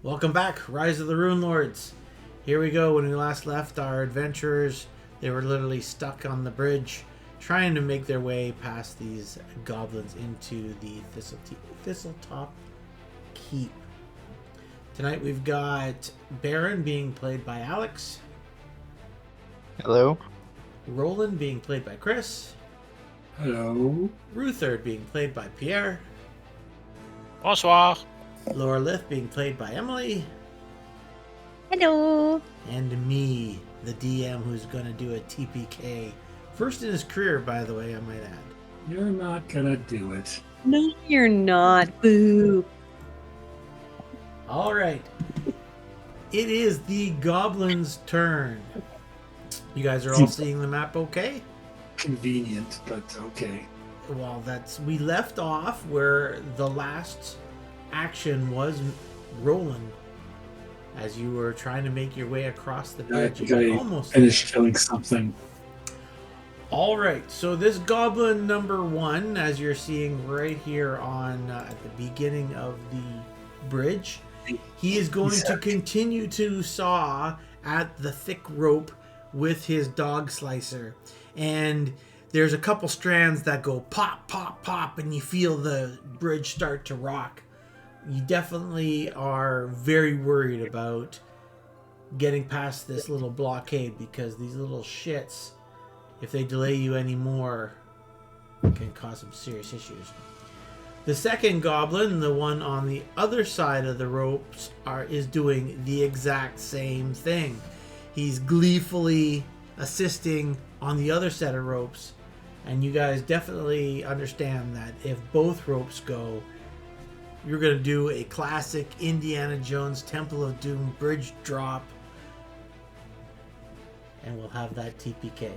Welcome back, Rise of the Runelords. Here we go. When we last left our adventurers, they were literally stuck on the bridge trying to make their way past these goblins into the Thistletop Keep. Tonight we've got Baron being played by Alex. Hello. Roland being played by Chris. Hello. Ruther being played by Pierre. Bonsoir. Laura Lith being played by Emily. Hello. And me, the DM, who's going to do a TPK. First in his career, by the way, I might add. You're not gonna do it. No, you're not. Boo. All right. It is the goblins' turn. You guys are all seeing the map okay? Convenient, but okay. Well, we left off where the last action was Roland. As you were trying to make your way across the bridge. I Almost finished killing something. All right, so this goblin number 1, as you're seeing right here on at the beginning of the bridge, he is going to continue to saw at the thick rope with his dog slicer. And there's a couple strands that go pop, pop, pop, and you feel the bridge start to rock. You definitely are very worried about getting past this little blockade because these little shits, if they delay you anymore, can cause some serious issues. The second goblin, the one on the other side of the ropes, is doing the exact same thing. He's gleefully assisting on the other set of ropes, and you guys definitely understand that if both ropes go, you're going to do a classic Indiana Jones Temple of Doom bridge drop, and we'll have that TPK.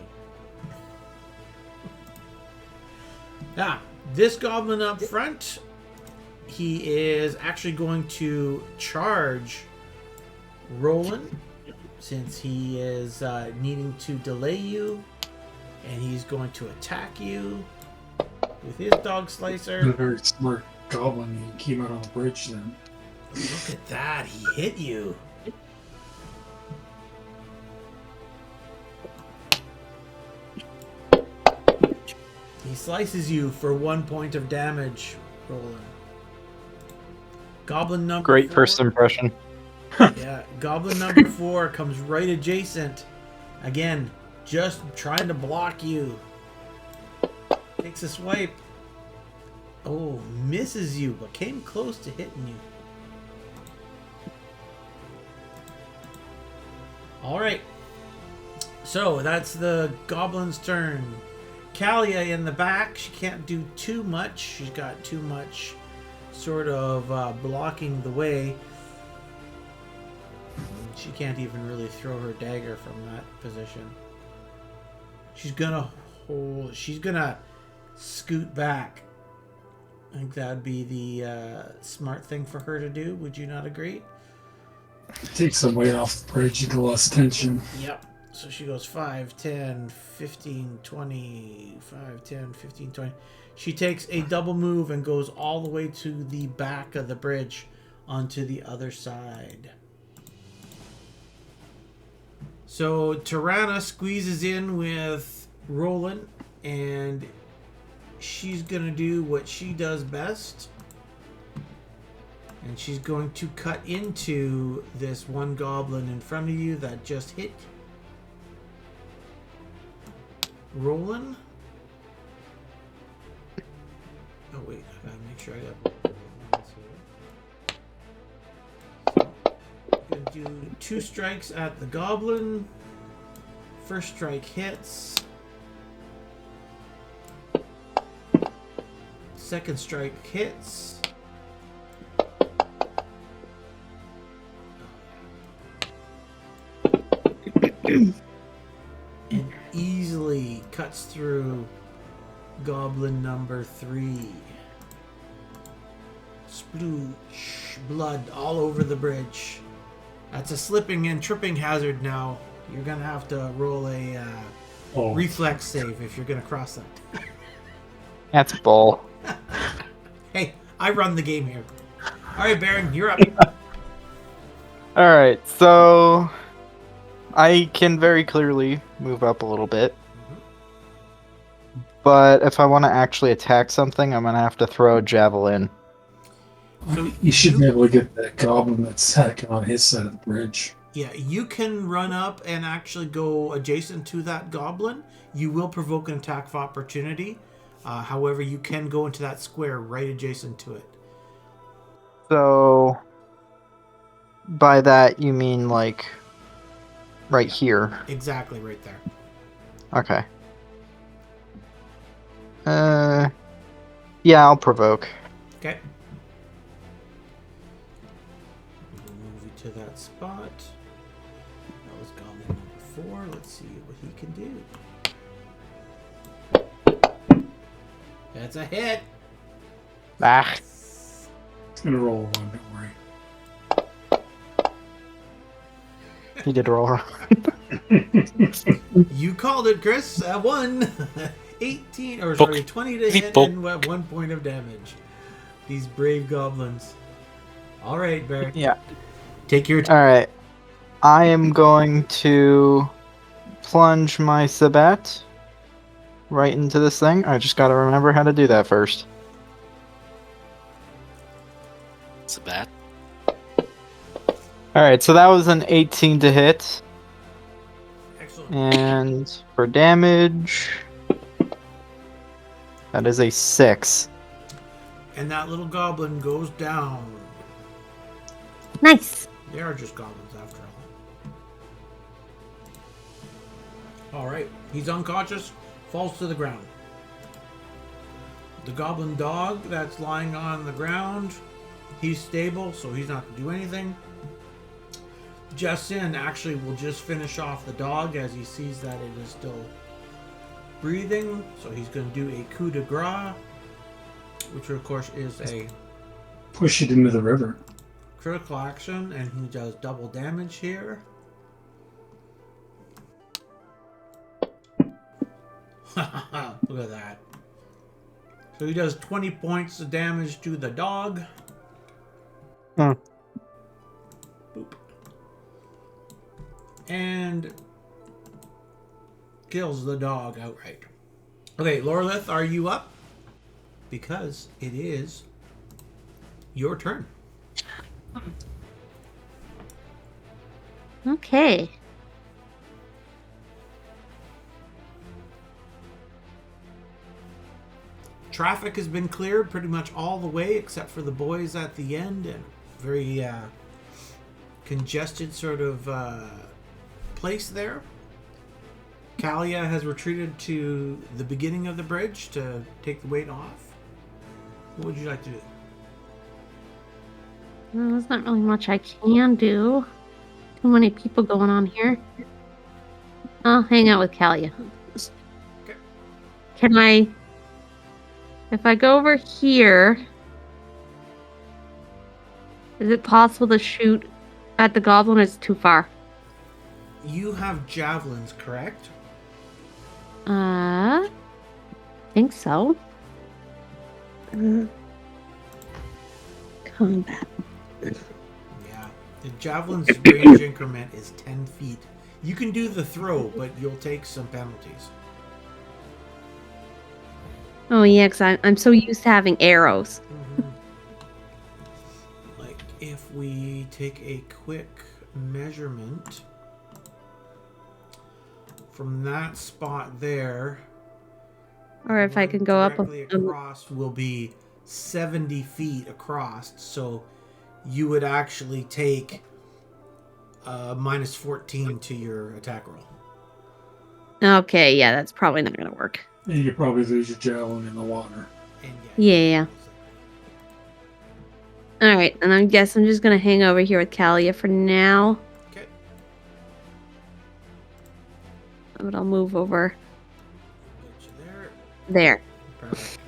This goblin up front, he is actually going to charge Roland since he is needing to delay you, and he's going to attack you with his dog slicer. A very smart goblin. He came out on the bridge then. Look at that, he hit you. He slices you for 1 point of damage, Roland. Goblin number Great 4, first impression. Yeah, goblin number 4 comes right adjacent. Again, just trying to block you. Takes a swipe. Oh, misses you, but came close to hitting you. Alright. So, that's the goblin's turn. Kalia in the back, she can't do too much. She's got too much sort of blocking the way. She can't even really throw her dagger from that position. She's gonna scoot back. I think that'd be the smart thing for her to do. Would you not agree? Take some weight off the bridge, you get less tension. Yep. So she goes 5, 10, 15, 20, 5, 10, 15, 20. She takes a double move and goes all the way to the back of the bridge onto the other side. So Tirana squeezes in with Roland, and she's going to do what she does best. And she's going to cut into this one goblin in front of you that just hit Roland. Oh wait, I gotta make sure I got. I'm gonna do 2 strikes at the goblin. First strike hits. Second strike hits. And easily cuts through goblin number 3. Sploosh. Blood all over the bridge. That's a slipping and tripping hazard now. You're going to have to roll a reflex save if you're going to cross that. That's bull. Hey, I run the game here. All right, Baron, you're up. Alright, so I can very clearly move up a little bit. But if I want to actually attack something, I'm going to have to throw a javelin. So You should be able to get that goblin that's hacking on his side of the bridge. Yeah, you can run up and actually go adjacent to that goblin. You will provoke an attack of opportunity. However, you can go into that square right adjacent to it. So, by that, you mean like right here? Exactly right there. Okay. Yeah, I'll provoke. Okay. We'll move you to that spot. That was goblin number 4. Let's see what he can do. That's a hit. Ah, It's gonna roll one, don't worry. he did roll. You called it, Chris. 1. 18, or sorry, 20 to hit and 1 point of damage. These brave goblins. All right, Barrick. Yeah. Take your time. Alright. I am going to plunge my Sabat right into this thing. I just gotta remember how to do that first. It's a bat. Alright, so that was an 18 to hit. Excellent. And for damage, that is a 6. And that little goblin goes down. Nice. They are just goblins after all. All right. He's unconscious, falls to the ground. The goblin dog that's lying on the ground, he's stable, so he's not going to do anything. Justin actually will just finish off the dog as he sees that it is still breathing. So he's going to do a coup de grace, which of course is a Push it into the river. critical action, and he does double damage here. Look at that. So he does 20 points of damage to the dog. Hmm. Boop. And kills the dog outright. Okay, Lorelith, are you up? Because it is your turn. Okay. Traffic has been cleared pretty much all the way except for the boys at the end, and very congested sort of place there. Kalia has retreated to the beginning of the bridge to take the weight off. What would you like to do? Well, there's not really much I can do. Too many people going on here. I'll hang out with Kalia. Okay. Can I... If I go over here... Is it possible to shoot at the goblin, or is it too far? You have javelins, correct? I think so. Combat. Yeah. The javelin's range increment is 10 feet. You can do the throw, but you'll take some penalties. Oh yeah, because I'm so used to having arrows. Like, if we take a quick measurement from that spot there, Or if I can go up directly across will be 70 feet across, so you would actually take minus 14 to your attack roll. Okay, yeah, that's probably not gonna work. And you could probably lose your javelin in the water. And Yeah. Alright, and I guess I'm just gonna hang over here with Kalia for now. Okay. But I'll move over Get you there. there. Perfect.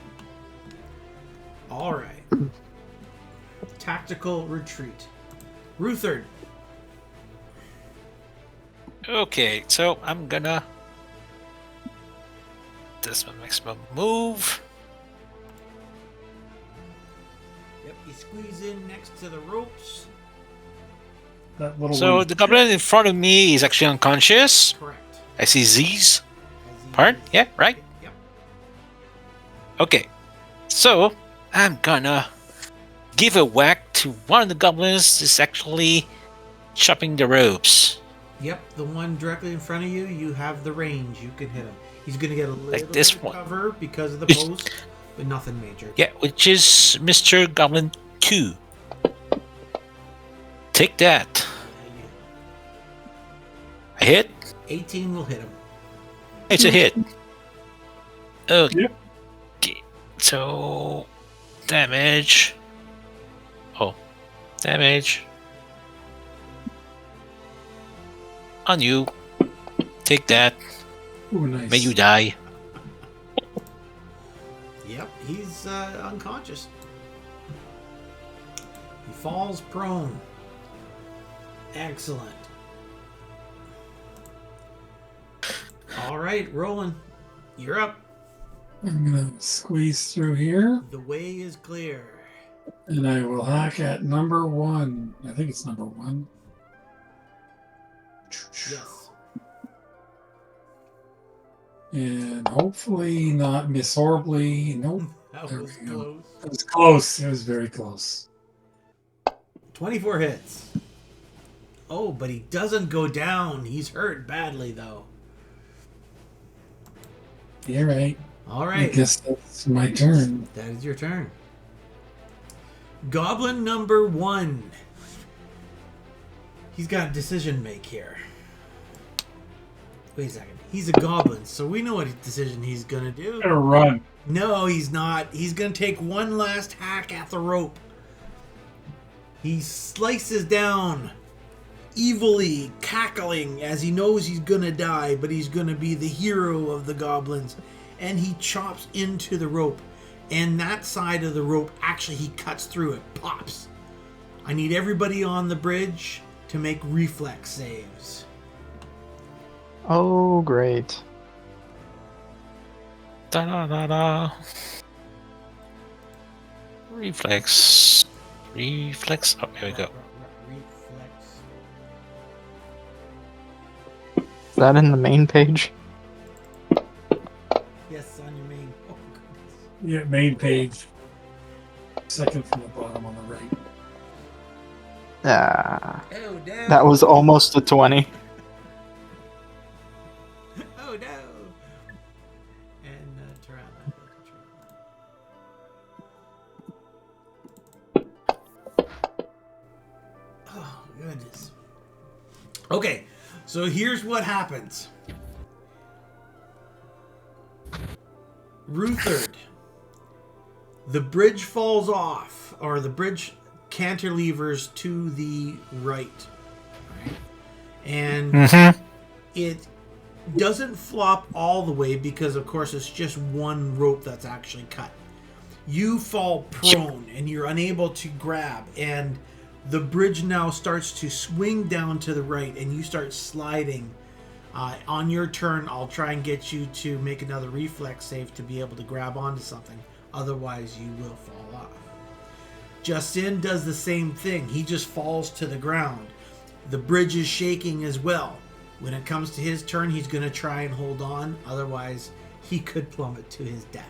All right. Tactical retreat. Ruthard. Okay, so I'm gonna. This one makes my move. Yep, you squeeze in next to the ropes. That little So one. the goblin in front of me is actually unconscious. Correct. I see Z's. As he Pardon? is- Yeah, right? Yep. Okay. So I'm gonna give a whack to one of the goblins that's actually chopping the ropes. Yep, the one directly in front of you, you have the range. You can hit him. He's going to get a little this bit of one. cover because of the post, but nothing major. Yeah, which is Mr. Goblin 2. Take that. I hit. 18 will hit him. It's a hit. Okay. Yep. So damage. Oh, damage on you. Take that. Ooh, nice. May you die. Yep, he's unconscious. He falls prone. Excellent. All right, Roland, you're up. I'm gonna squeeze through here, The way is clear. and I will hack at number 1. I think it's number 1. Yes. And hopefully not miss horribly. Nope. That There was we go. close. It was close. It was very close. 24 hits. Oh, but he doesn't go down. He's hurt badly, though. You're right. All I right. guess that's my turn. That is your turn. Goblin number 1. He's got a decision to make here. Wait a second. He's a goblin, so we know what decision he's going to do. Gonna run. No, he's not. He's going to take one last hack at the rope. He slices down, evilly cackling as he knows he's going to die, but he's going to be the hero of the goblins. And he chops into the rope. And that side of the rope, actually, he cuts through it. Pops. I need everybody on the bridge to make reflex saves. Oh, great. Da da da da. Reflex. Reflex. Oh, here we go. Reflex. Is that in the main page? Yes, on your main. Oh, goodness. Yeah, main page. Second from the bottom on the right. Ah, Oh, no. that was almost a 20. Oh, no. And Tirana. Oh, goodness. Okay, so here's what happens. Ruthard, the bridge falls off, or the bridge cantilevers to the right. Right? And it doesn't flop all the way because, of course, it's just one rope that's actually cut. You fall prone and you're unable to grab, and the bridge now starts to swing down to the right, and you start sliding. On your turn, I'll try and get you to make another reflex save to be able to grab onto something. Otherwise, you will fall off. Justin does the same thing. He just falls to the ground. The bridge is shaking as well. When it comes to his turn, he's going to try and hold on. Otherwise, he could plummet to his death.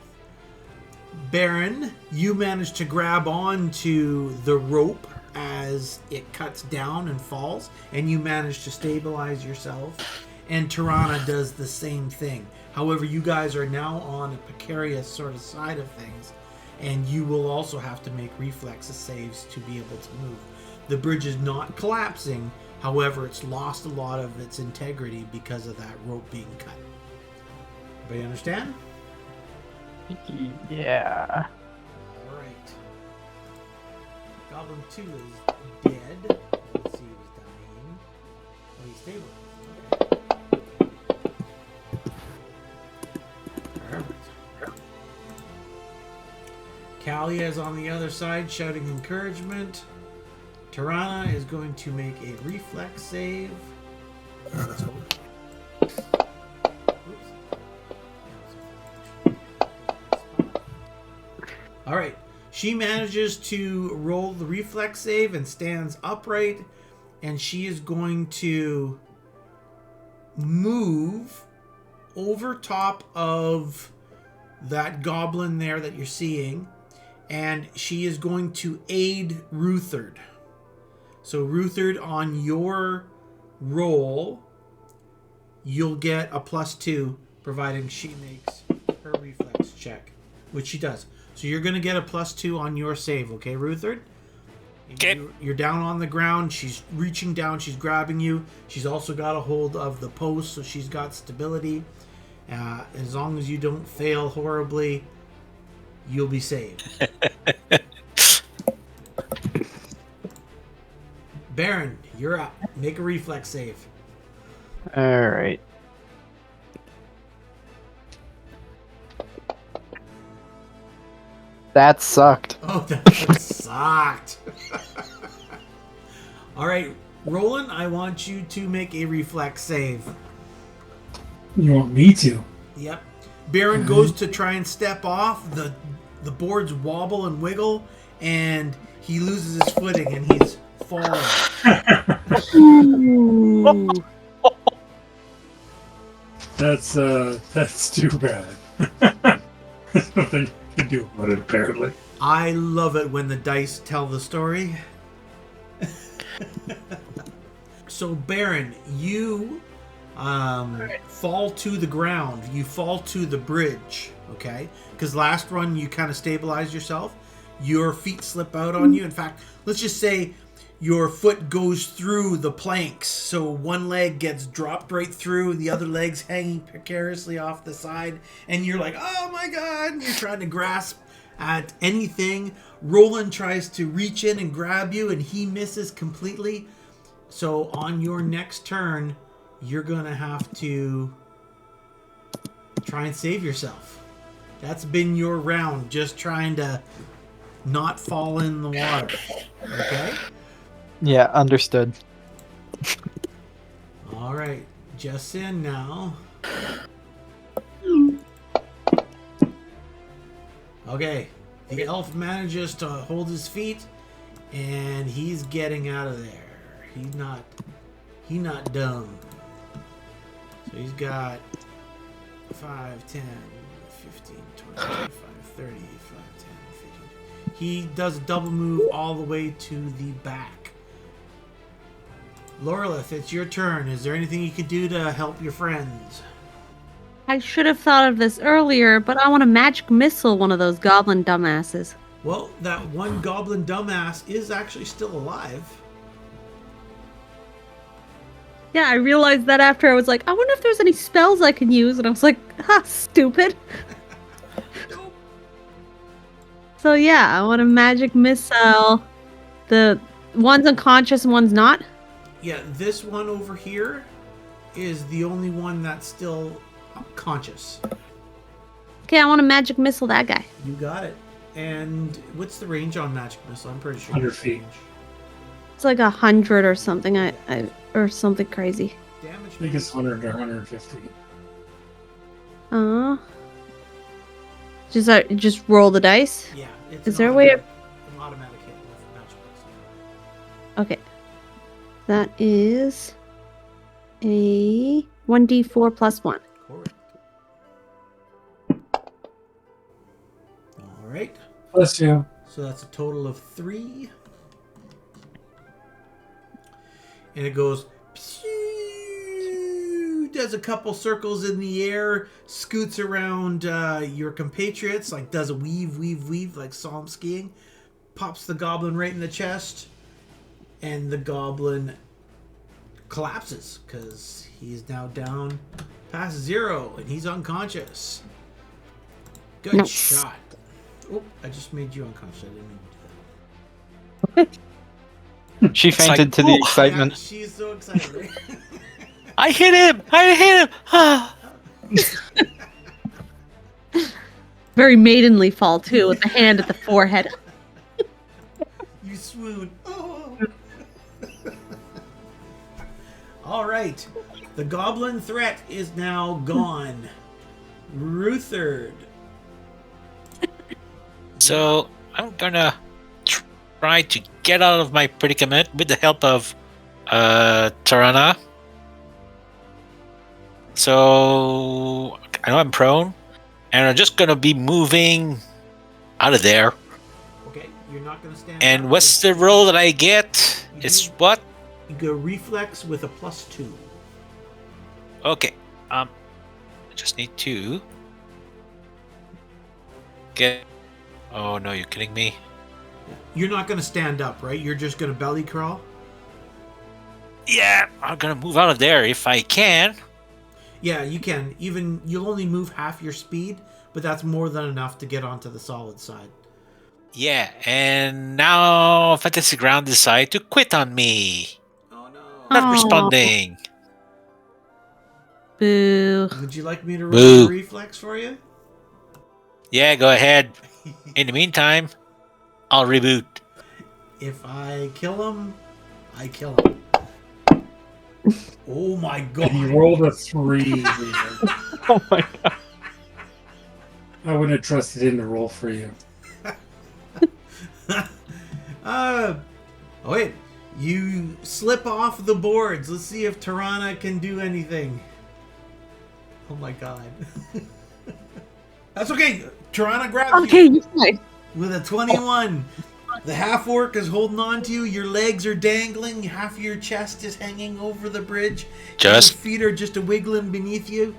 Baron, you manage to grab onto the rope as it cuts down and falls, and you manage to stabilize yourself. And Tirana does the same thing. However, you guys are now on a precarious sort of side of things, and you will also have to make reflex saves to be able to move. The bridge is not collapsing, however, it's lost a lot of its integrity because of that rope being cut. Everybody understand? Yeah. Alright. Goblin 2 is dead. Let's see who's dying. Oh, he's stable. Okay. Perfect. Kalia is on the other side shouting encouragement. Tirana is going to make a reflex save. Let's hope. All right. She manages to roll the reflex save and stands upright and she is going to move over top of that goblin there that you're seeing, and she is going to aid Ruthard. So Ruthard, on your roll, you'll get a +2, providing she makes her reflex check, which she does. So you're going to get a +2 on your save, okay, Ruthard? Okay. You're down on the ground. She's reaching down. She's grabbing you. She's also got a hold of the post, so she's got stability. As long as you don't fail horribly, you'll be saved. Baron, you're up. Make a reflex save. All right. That sucked. Oh, that sucked. All right, Roland, I want you to make a reflex save. You want me to? Yep. Baron goes to try and step off. The boards wobble and wiggle, and he loses his footing, and he's falling. That's too bad. There's nothing you can do about it, apparently. I love it when the dice tell the story. So, Baron, you fall to the ground. You fall to the bridge, okay? Because last run you kind of stabilized yourself. Your feet slip out on you. In fact, let's just say your foot goes through the planks. So one leg gets dropped right through, the other leg's hanging precariously off the side. And you're like, oh my God. And you're trying to grasp at anything. Roland tries to reach in and grab you, and he misses completely. So on your next turn, you're going to have to try and save yourself. That's been your round, just trying to not fall in the water. Okay? Yeah, understood. All right. Justin now. Okay. The elf manages to hold his feet, and he's getting out of there. He's not dumb. So he's got 5, 10, 15, 20, 25, 30, 5, 10, 15. He does a double move all the way to the back. Lorelith, it's your turn. Is there anything you could do to help your friends? I should have thought of this earlier, but I want to magic missile one of those goblin dumbasses. Well, that one goblin dumbass is actually still alive. Yeah, I realized that after I was like, I wonder if there's any spells I can use, and I was like, ha, stupid. So yeah, I want to magic missile. The one's unconscious and one's not. Yeah, this one over here is the only one that's still conscious. Okay, I want to magic missile that guy. You got it. And what's the range on magic missile? I'm pretty sure. 100 feet. It's like 100 or something. Or something crazy. Damage. I think it's 100 or 150. Just roll the dice. Yeah. It's Is there a way of... an automatic hit with magic missile? Okay. That is a 1d4 plus 1. Correct. All right. Bless you. So that's a total of 3. And it goes, pew, does a couple circles in the air, scoots around your compatriots, like does a weave, like psalm skiing, pops the goblin right in the chest, and the goblin collapses because he's now down past 0 and he's unconscious. Good Nice. shot. Oh, I just made you unconscious. I didn't mean to do that. She fainted to the excitement. Yeah, she's so excited. I hit him! Ah. Very maidenly fall, too, with the hand at the forehead. You swoon. Oh. All right. The goblin threat is now gone. Ruthard. So I'm gonna try to get out of my predicament with the help of Tarana. So I know I'm prone, and I'm just gonna be moving out of there. Okay, you're not going to stand And up. what's the roll that I get? It's what? You go reflex with a +2. Okay. I just need to get. Oh no, you're kidding me. You're not going to stand up, right? You're just going to belly crawl? Yeah, I'm gonna move out of there if I can. Yeah, you can. You'll only move half your speed, but that's more than enough to get onto the solid side. Yeah, and now Fantasy Ground decide to quit on me. Oh no. Not Oh. responding. Boo. Would you like me to roll Boo. a reflex for you? Yeah, go ahead. In the meantime, I'll reboot. If I kill him, I kill him. Oh my god. And you rolled a 3. Oh my god. I wouldn't have trusted him to roll for you. Oh wait. You slip off the boards. Let's see if Tarana can do anything. Oh my god. That's okay. Tarana grabs Okay, you you fine. with a 21. The half orc is holding on to you. Your legs are dangling. Half of your chest is hanging over the bridge. Just Your feet are just a wiggling beneath you.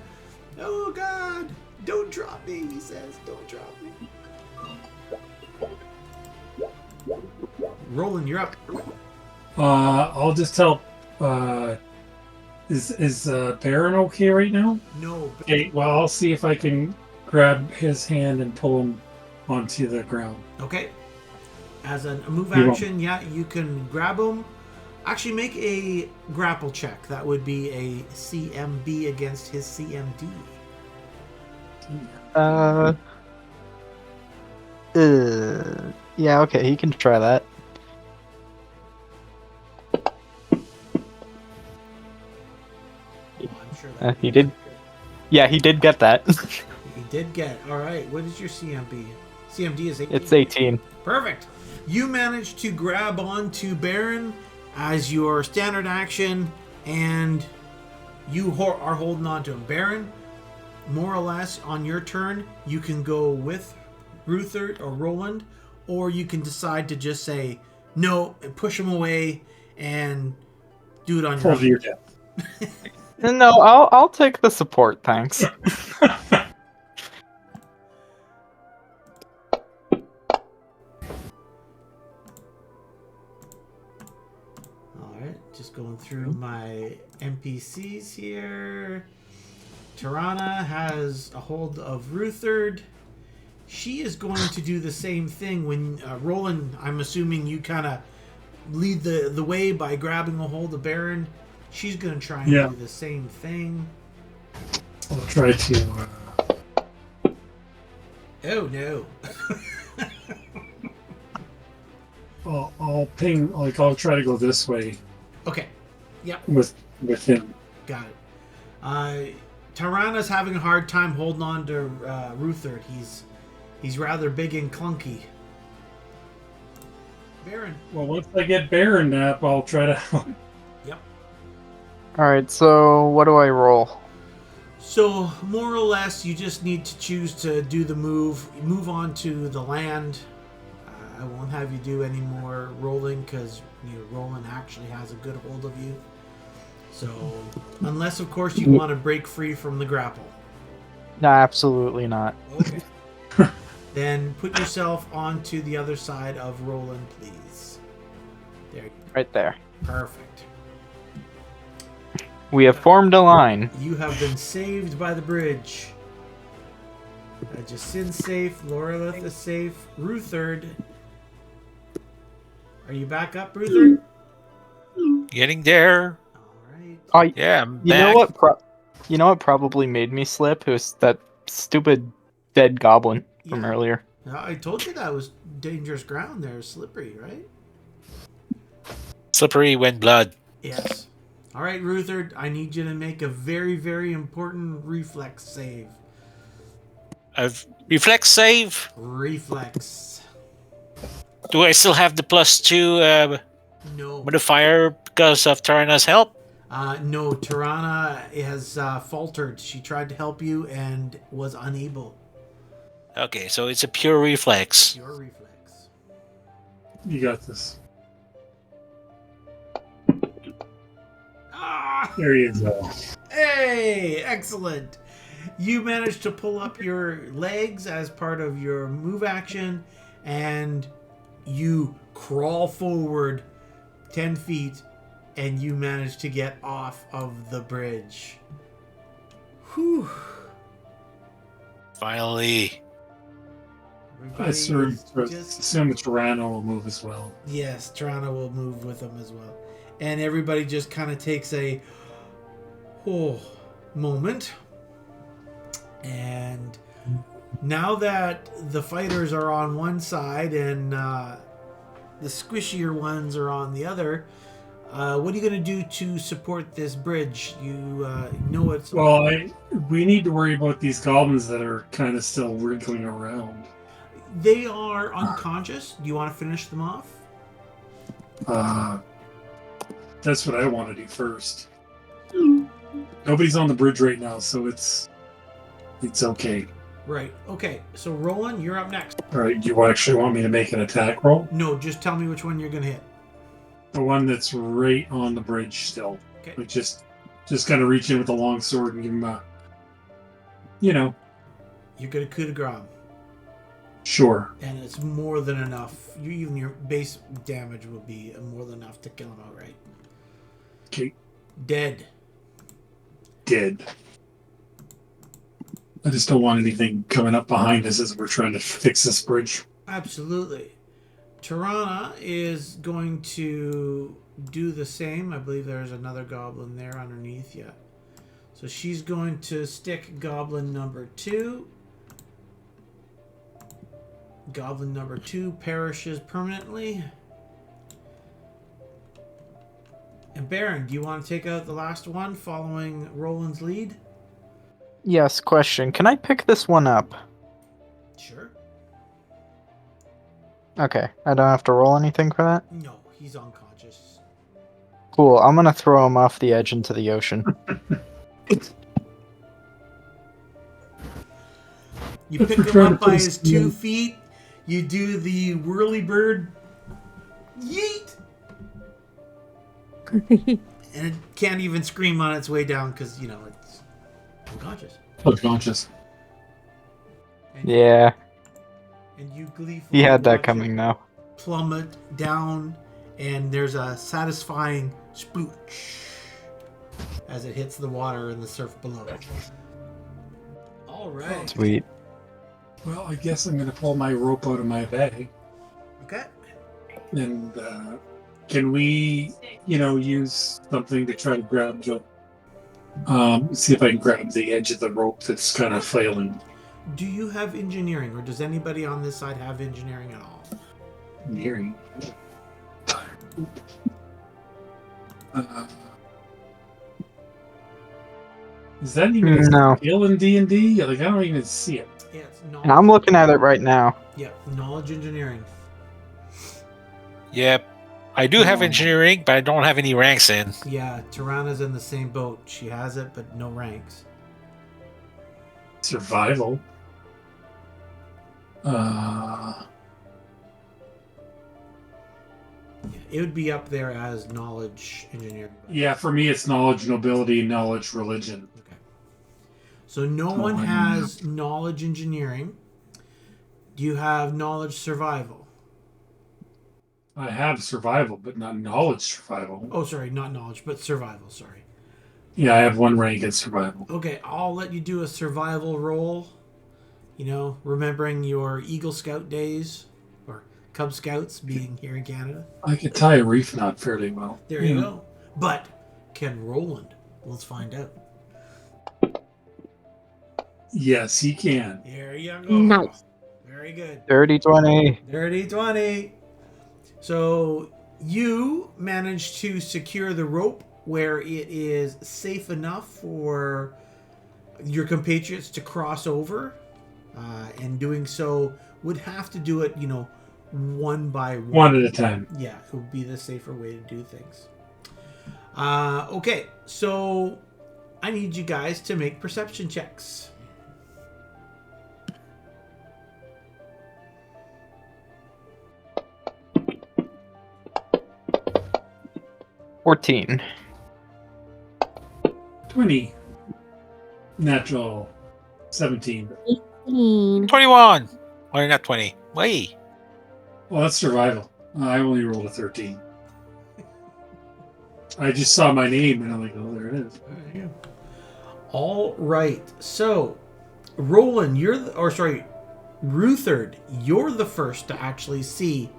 Oh god. Don't drop me, he says. Don't drop me. Roland, you're up. I'll just tell. Is Baron okay right now? No. Okay, well, I'll see if I can grab his hand and pull him onto the ground. Okay. As a move You won't. action, yeah, you can grab him. Actually, make a grapple check. That would be a CMB against his CMD. Yeah, okay, he can try that. Oh, I'm sure that He did. Yeah, he did get that. He did get. All right. What is your CMB? CMD is 18. It's 18. Perfect. You managed to grab onto Baron as your standard action, and you are holding on to him. Baron, more or less on your turn, you can go with Ruther or Roland, or you can decide to just say no, push him away, and do it on your Fall to own. your death. No, I'll take the support, thanks. Alright, just going through my NPCs here. Tarana has a hold of Rutherd. She is going to do the same thing when Roland, I'm assuming you kind of lead the way by grabbing a hold of Baron. She's going to try and Yeah. do the same thing. I'll try to. Oh no. I'll ping. I'll try to go this way Okay, yep, with him. got it. Tarana's having a hard time holding on to Rutherd. He's rather big and clunky. Baron. Well, once I get Baron up, I'll try to. Yep. Alright, so what do I roll? So more or less, you just need to choose to do the move on to the land. I won't have you do any more rolling because Roland actually has a good hold of you. So unless of course you want to break free from the grapple. No, absolutely not. Okay. Then put yourself onto the other side of Roland, please. There you go. Right there. Perfect. We have formed a line. You have been saved by the bridge. Jacin's safe. Lorelith is safe. Rutherd. Are you back up, Rutherd? getting there. Alright. Yeah, I'm You back. know what? You know what probably made me slip? It was that stupid dead goblin from Yeah. earlier. Now, I told you that was dangerous ground there. Slippery, right? Slippery when blood. Yes. Alright, Rutherd. I need you to make a very, very important reflex save. Reflex save. Reflex. Do I still have the +2 No. modifier because of Tarana's help? No, Tirana has faltered. She tried to help you and was unable. Okay, so it's a pure reflex. Your reflex. You got this. Ah! There you go. Hey, excellent. You managed to pull up your legs as part of your move action, and you crawl forward 10 feet, and you manage to get off of the bridge. Whew. Finally. I assume just... Toronto will move as well. Yes, Toronto will move with them as well. And everybody just kind of takes a moment. And now that the fighters are on one side and the squishier ones are on the other, what are you going to do to support this bridge? You know it's... Well, we need to worry about these goblins that are kind of still wriggling around. They are unconscious. Do you want to finish them off? That's what I want to do first. Nobody's on the bridge right now, so it's okay. Right. Okay. So Roland, you're up next. All right. Do you actually want me to make an attack roll? No, just tell me which one you're going to hit. The one that's right on the bridge still. Okay. Like just kind of reach in with the long sword and give him a, you know. You get a coup de grace. Sure. And it's more than enough. Even your base damage will be more than enough to kill him outright. Okay. Dead. I just don't want anything coming up behind us as we're trying to fix this bridge. Absolutely. Tirana is going to do the same. I believe there's another goblin there underneath. Yeah. So she's going to stick goblin number 2. Goblin number 2 perishes permanently. And Baron, do you want to take out the last one following Roland's lead? Yes, question. Can I pick this one up? Sure. Okay, I don't have to roll anything for that? No, he's unconscious. Cool, I'm gonna throw him off the edge into the ocean. You pick him up by his 2 feet. You do the whirly bird yeet. And it can't even scream on its way down because, you know, it's unconscious. And, Yeah, and you gleefully he had that watch coming it now. plummet down, and there's a satisfying splooch as it hits the water and the surf below. All right. Sweet. Well, I guess I'm going to pull my rope out of my bag. Okay. And can we, use something to try to grab the... see if I can grab the edge of the rope that's kind of flailing. Do you have engineering, or does anybody on this side have engineering at all? Engineering? Is that even a skill in D&D? Like, I don't even see it. Yeah, it's And I'm looking at it right now. Yeah, knowledge engineering. Yep. I do have engineering, but I don't have any ranks in. Yeah, Tirana's in the same boat. She has it, but no ranks. Survival. It would be up there as knowledge engineering. Yeah, for me it's knowledge, nobility, knowledge, religion. Okay. So no one has knowledge engineering. Do you have knowledge survival? I have survival, but not knowledge survival. Oh, sorry, not knowledge, but survival, sorry. Yeah, I have 1 rank in survival. Okay, I'll let you do a survival roll. You know, remembering your Eagle Scout days, or Cub Scouts being here in Canada. I can tie a reef knot fairly well. There you go. But can Roland? Let's find out. Yes, he can. There you go. Nice. Very good. Dirty 20. Dirty 20. So you managed to secure the rope where it is safe enough for your compatriots to cross over. And doing so would have to do it, one by one. One at a time. Yeah, it would be the safer way to do things. Okay, so I need you guys to make perception checks. $14. 20. Natural. 17. 21. Or not 20. Wait. Well, that's survival. I only rolled a 13. I just saw my name and I'm like, oh, there it is. All right, so Roland, Ruthard, you're the first to actually see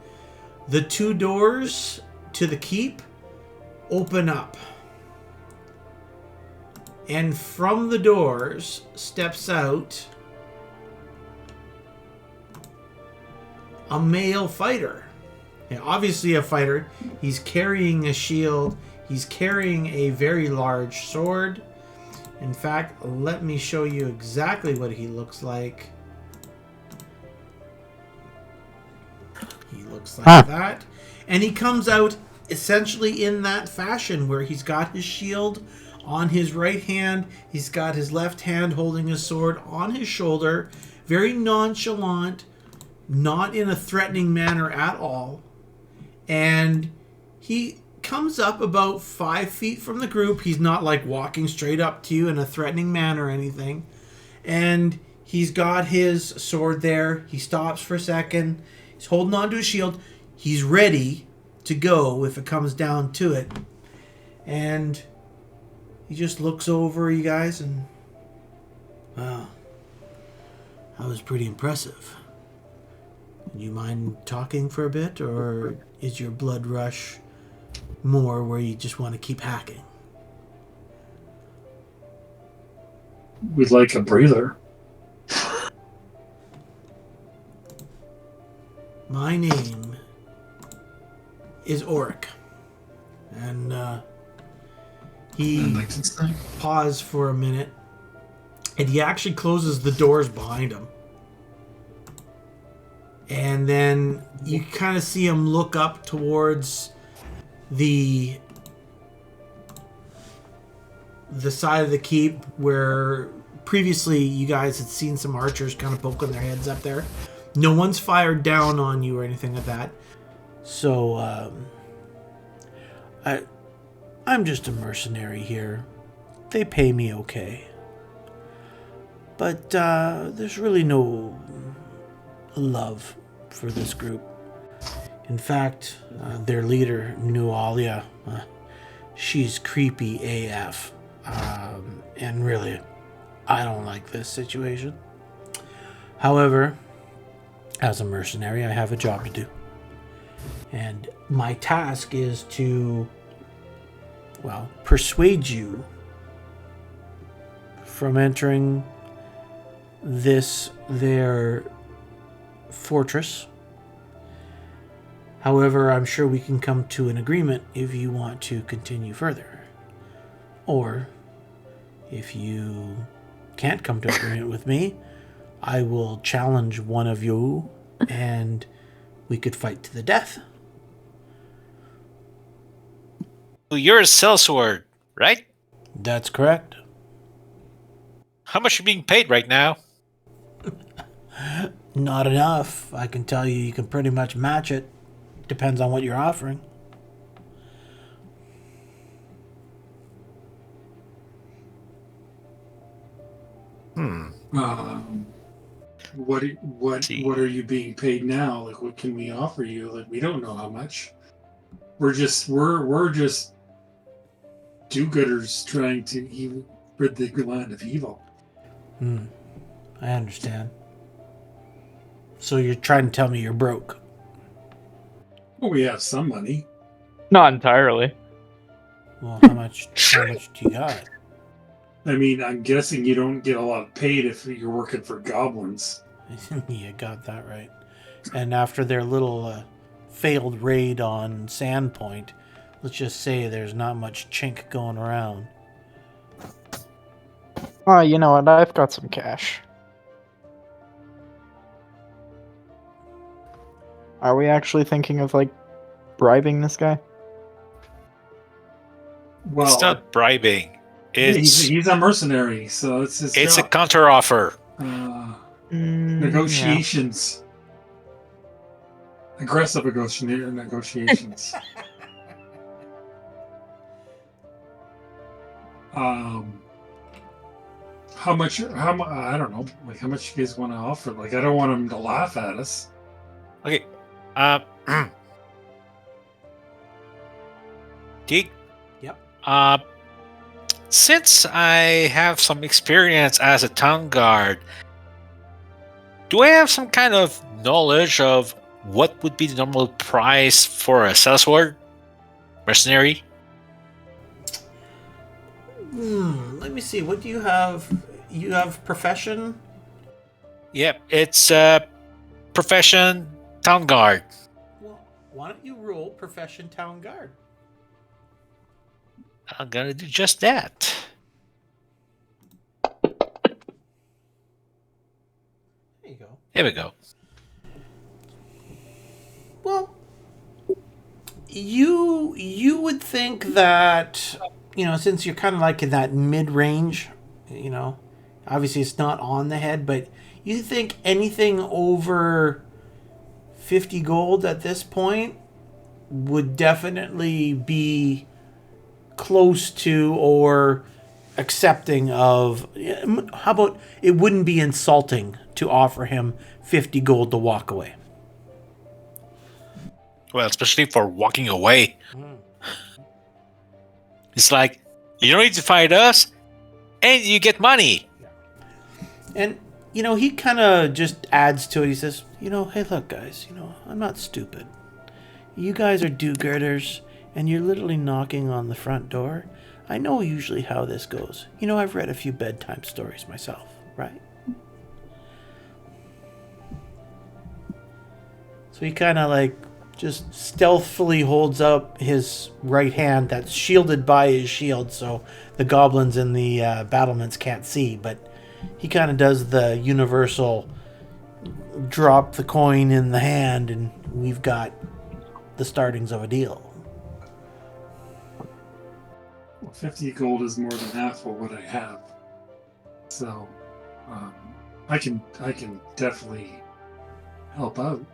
the two doors to the keep open up. And from the doors steps out a male fighter. And obviously a fighter. He's carrying a shield. He's carrying a very large sword. In fact, let me show you exactly what he looks like. He looks like that. And he comes out essentially in that fashion where he's got his shield on his right hand. He's got his left hand holding his sword on his shoulder. Very nonchalant, not in a threatening manner at all. And he comes up about 5 feet from the group. He's not like walking straight up to you in a threatening manner or anything. And he's got his sword there. He stops for a second. He's holding on to his shield. He's ready to go if it comes down to it. And he just looks over you guys and, wow, that was pretty impressive. Do you mind talking for a bit, or is your blood rush more where you just want to keep hacking? We'd like a breather. My name is Oric. And he paused for a minute, and he actually closes the doors behind him. And then you kind of see him look up towards the side of the keep where previously you guys had seen some archers kind of poking their heads up there. No one's fired down on you or anything like that. So, I'm just a mercenary here. They pay me okay. But there's really no love for this group. In fact, their leader, Nualia, she's creepy AF. And really, I don't like this situation. However, as a mercenary, I have a job to do. And my task is to, well, persuade you from entering their fortress. However, I'm sure we can come to an agreement if you want to continue further. Or, if you can't come to an agreement with me, I will challenge one of you and we could fight to the death. You're a sellsword, right? That's correct. How much are you being paid right now? Not enough. I can tell you can pretty much match it. Depends on what you're offering. What are you being paid now? Like, what can we offer you? Like, we don't know how much. We're just do-gooders trying to rid the land of evil. I understand. So you're trying to tell me you're broke? Well, we have some money. Not entirely. Well, how much do you got? I mean, I'm guessing you don't get a lot paid if you're working for goblins. You got that right. And after their little failed raid on Sandpoint, let's just say there's not much chink going around. You know what? I've got some cash. Are we actually thinking of like bribing this guy? Well, It's not bribing. It's he's a mercenary, so it's his a job. counter offer. Negotiations. Aggressive negotiations. How much? I don't know. Like, how much you guys want to offer? Like, I don't want him to laugh at us. Okay. Geek. Yep. Since I have some experience as a town guard, do I have some kind of knowledge of what would be the normal price for a sellsword mercenary? Let me see. What do you have? You have profession? Yep, it's profession town guard. Well, why don't you roll profession town guard? I'm gonna do just that. There you go. Here we go. Well, you would think that, since you're kind of like in that mid-range, obviously it's not on the head, but you think anything over 50 gold at this point would definitely be close to or accepting of. How about it wouldn't be insulting to offer him 50 gold to walk away? Well, especially for walking away. It's like, you don't need to fight us, and you get money. And, he kind of just adds to it. He says, hey, look, guys, I'm not stupid. You guys are do-gooders, and you're literally knocking on the front door. I know usually how this goes. I've read a few bedtime stories myself, right? So he kind of like just stealthily holds up his right hand that's shielded by his shield, so the goblins in the battlements can't see, but he kind of does the universal drop the coin in the hand and we've got the startings of a deal. Well, 50 gold is more than half of what I have, so I can definitely help out.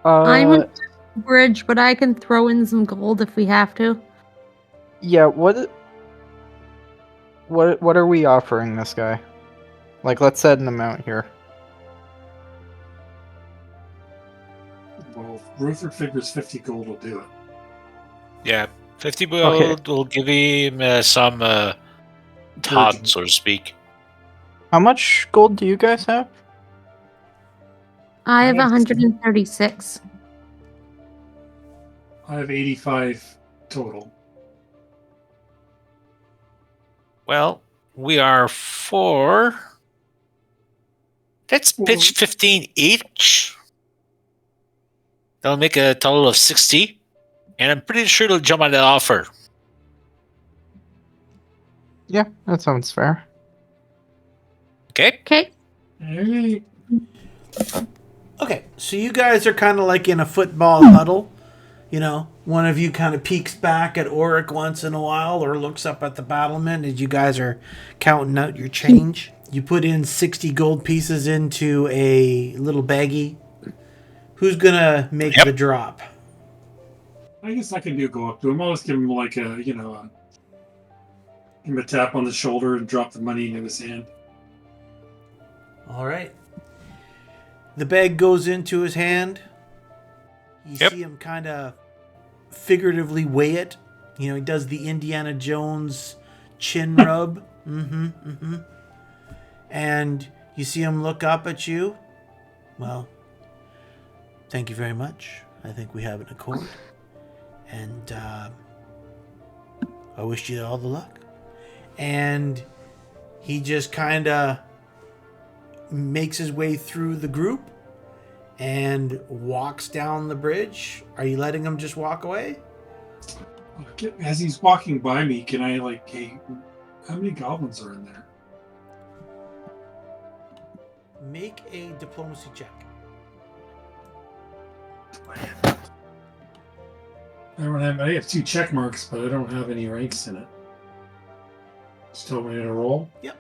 I'm a bridge, but I can throw in some gold if we have to. Yeah, what are we offering this guy? Like, let's set an amount here. Well, Ruther figures 50 gold will do it. Yeah, 50 gold will give him some Todd, so to speak. How much gold do you guys have? I have 136. I have 85 total. Well, we are 4. Let's pitch 15 each. That'll make a total of 60. And I'm pretty sure they'll jump on that offer. Yeah, that sounds fair. Okay? Okay. Okay, so you guys are kind of like in a football huddle. One of you kind of peeks back at Auric once in a while or looks up at the battlement as you guys are counting out your change. You put in 60 gold pieces into a little baggie. Who's going to make the drop? I guess I can go up to him. I'll just give him like give him a tap on the shoulder and drop the money into his hand. All right. The bag goes into his hand. You see him kind of figuratively weigh it. He does the Indiana Jones chin rub. And you see him look up at you. Well, thank you very much. I think we have an accord. And I wish you all the luck. And he just kind of makes his way through the group and walks down the bridge. Are you letting him just walk away? As he's walking by me, can I hey, how many goblins are in there? Make a diplomacy check. I have 2 check marks, but I don't have any ranks in it. Still ready to roll? Yep.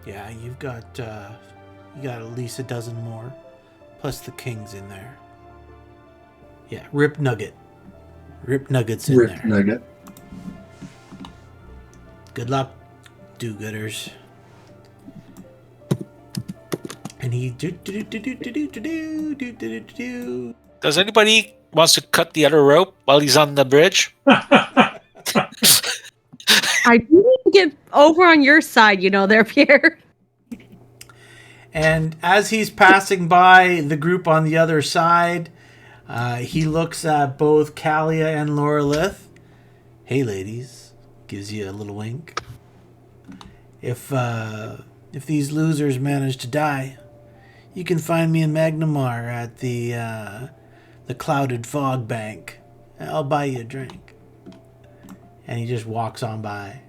Yeah, you got at least a dozen more, plus the king's in there. Yeah, Rip Nugget's in Rip there. Nugget. Good luck, do-gooders. And he do. Does anybody wants to cut the other rope while he's on the bridge? I didn't get over on your side, there, Pierre. And as he's passing by the group on the other side, he looks at both Kalia and Lorelith. Hey, ladies. Gives you a little wink. If these losers manage to die, you can find me in Magnamar at the Clouded Fog Bank. I'll buy you a drink. And he just walks on by.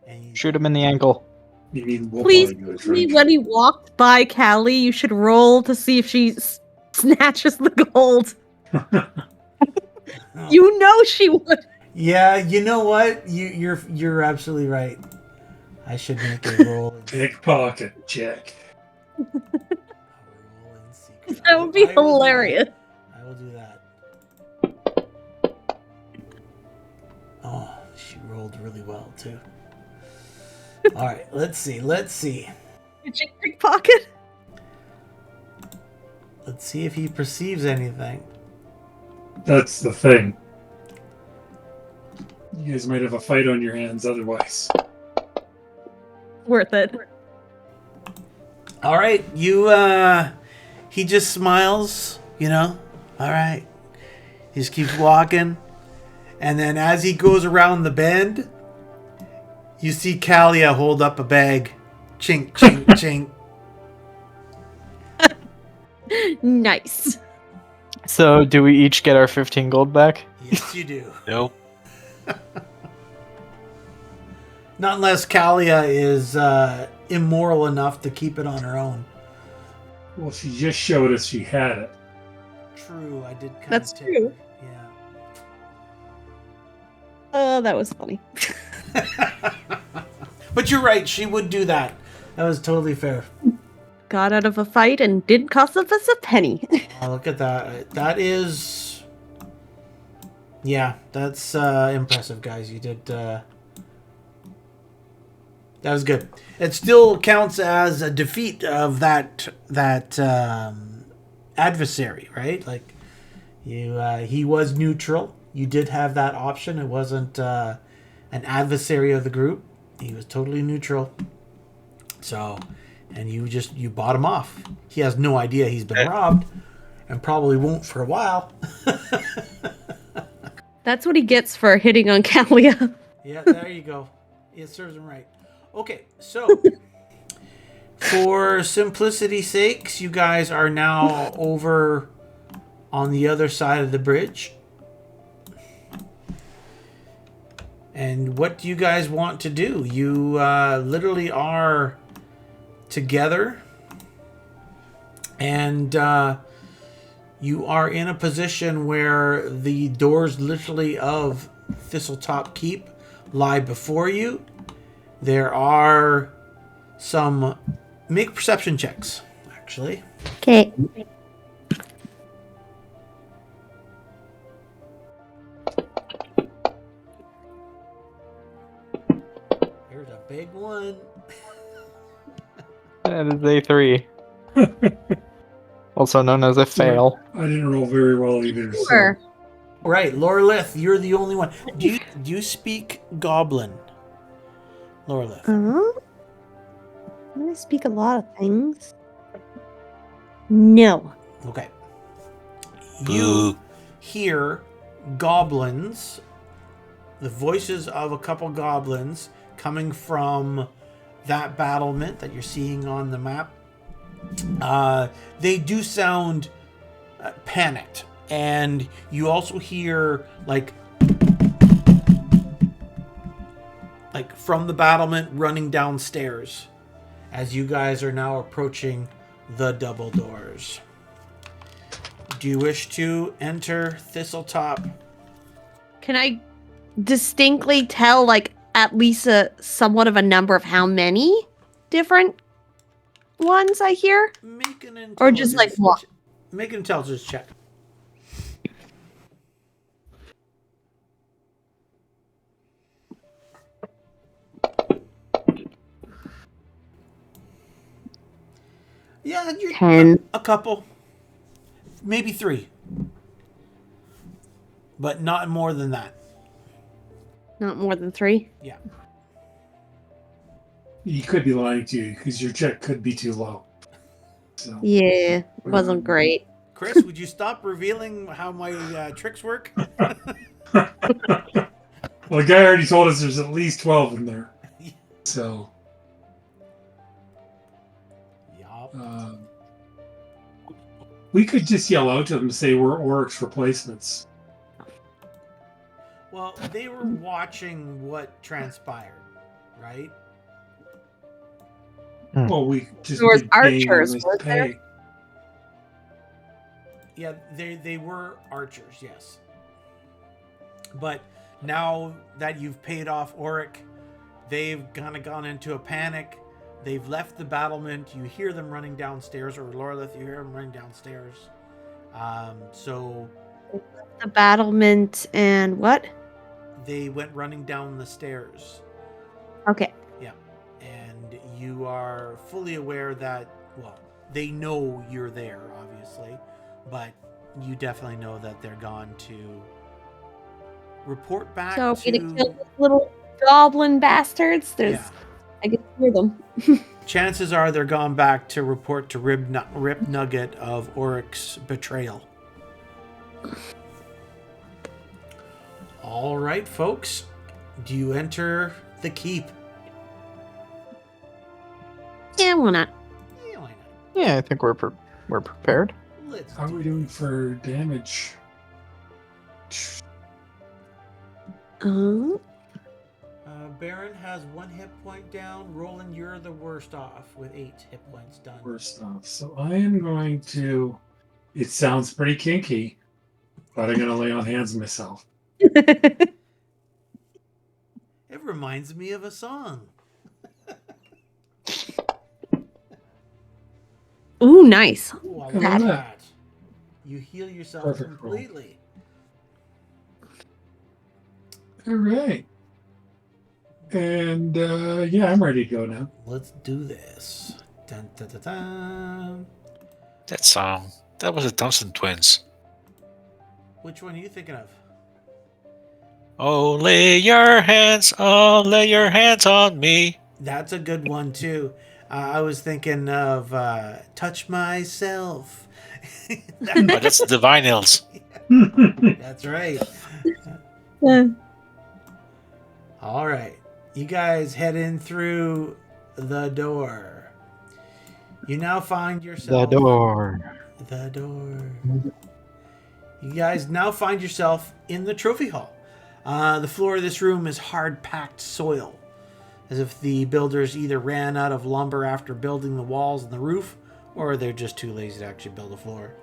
And Shoot him in the ankle. You mean we'll Please, buy you a drink. when he walked by Callie, you should roll to see if she snatches the gold. You know she would. Yeah, you know what? You're absolutely right. I should make a roll. Pickpocket check. That would be hilarious. I will do that. Oh, she rolled really well too. All right, let's see. Did you pickpocket? Let's see if he perceives anything. That's the thing. You guys might have a fight on your hands otherwise. Worth it. All right, he just smiles, All right. He just keeps walking. And then as he goes around the bend, you see Kalia hold up a bag. Chink, chink, chink. Nice. So, do we each get our 15 gold back? Yes, you do. Nope. Not unless Kalia is immoral enough to keep it on her own. Well, she just showed us she had it. True, I did kind of That's take true. her. Yeah. Oh, that was funny. But you're right, she would do that. That was totally fair. Got out of a fight and didn't cost us a penny. Oh, look at that. That is... Yeah, that's impressive, guys. You did... That was good. It still counts as a defeat of that adversary, right? Like, he was neutral. You did have that option. It wasn't an adversary of the group. He was totally neutral. So, and you bought him off. He has no idea he's been robbed, and probably won't for a while. That's what he gets for hitting on Kalia. Yeah, there you go. It serves him right. Okay, so for simplicity's sakes, you guys are now over on the other side of the bridge. And what do you guys want to do? You literally are together, and you are in a position where the doors literally of Thistletop Keep lie before you. There are some... Make perception checks, actually. Okay. There's a big one. That is a 3. Also known as a fail. I didn't roll very well either. Sure. Right, Lorelith, you're the only one. Do you speak Goblin, Lorelith? I'm gonna speak a lot of things. No. Okay. Boo. You hear goblins, the voices of a couple goblins coming from that battlement that you're seeing on the map. They do sound panicked. And you also hear like from the battlement running downstairs. as you guys are now approaching the double doors. Do you wish to enter Thistletop? Can I distinctly tell, like, at least a somewhat of a number of how many different ones I hear? Make an intelligence. Or just, like, one? Make an intelligence check. Yeah, you're 10. a couple, maybe 3, but not more than that. Not more than 3? Yeah. He could be lying to you because your check could be too low. So. Yeah, it wasn't great. Chris, would you stop revealing how my tricks work? Well, the guy already told us there's at least 12 in there. So. Yup. We could just yell out to them and say we're Oryx replacements. Well, they were watching what transpired, right? Well, we just There was be paying them archers, as weren't there? pay. Yeah, they were archers, yes. But now that you've paid off Auric, they've kind of gone into a panic. They've left the battlement. You hear them running downstairs, or Lorlith, you hear them running downstairs. So The battlement and what? they went running down the stairs. Okay. Yeah. And you are fully aware that, well, they know you're there, obviously, but you definitely know that they're gone to report back So to... we to kill those little goblin bastards? There's, Yeah. I can hear them. Chances are they're gone back to report to Rip Nugget of Oryx's betrayal. All right, folks. Do you enter the keep? Yeah, why not? Yeah, why not? Yeah, I think we're prepared. Let's How are do we it. doing for damage? Baron has 1 hit point down. Roland, you're the worst off with 8 hit points done. Worst off. So I am going to. It sounds pretty kinky, but I'm going to lay on hands myself. It reminds me of a song. Ooh, nice. Ooh, I Come like on. that. You heal yourself Perfect roll. completely. All right. And yeah, I'm ready to go now. Let's do this. Dun, dun, dun, dun. That song. That was the Thompson Twins. Which one are you thinking of? Oh, lay your hands on me. That's a good one too. I was thinking of "Touch Myself." But that's the Vinyls. That's right. Yeah. All right, you guys head in through the door. You now find yourself The door. The door. You guys now find yourself in the trophy hall. The floor of this room is hard-packed soil, as if the builders either ran out of lumber after building the walls and the roof, or they're just too lazy to actually build a floor.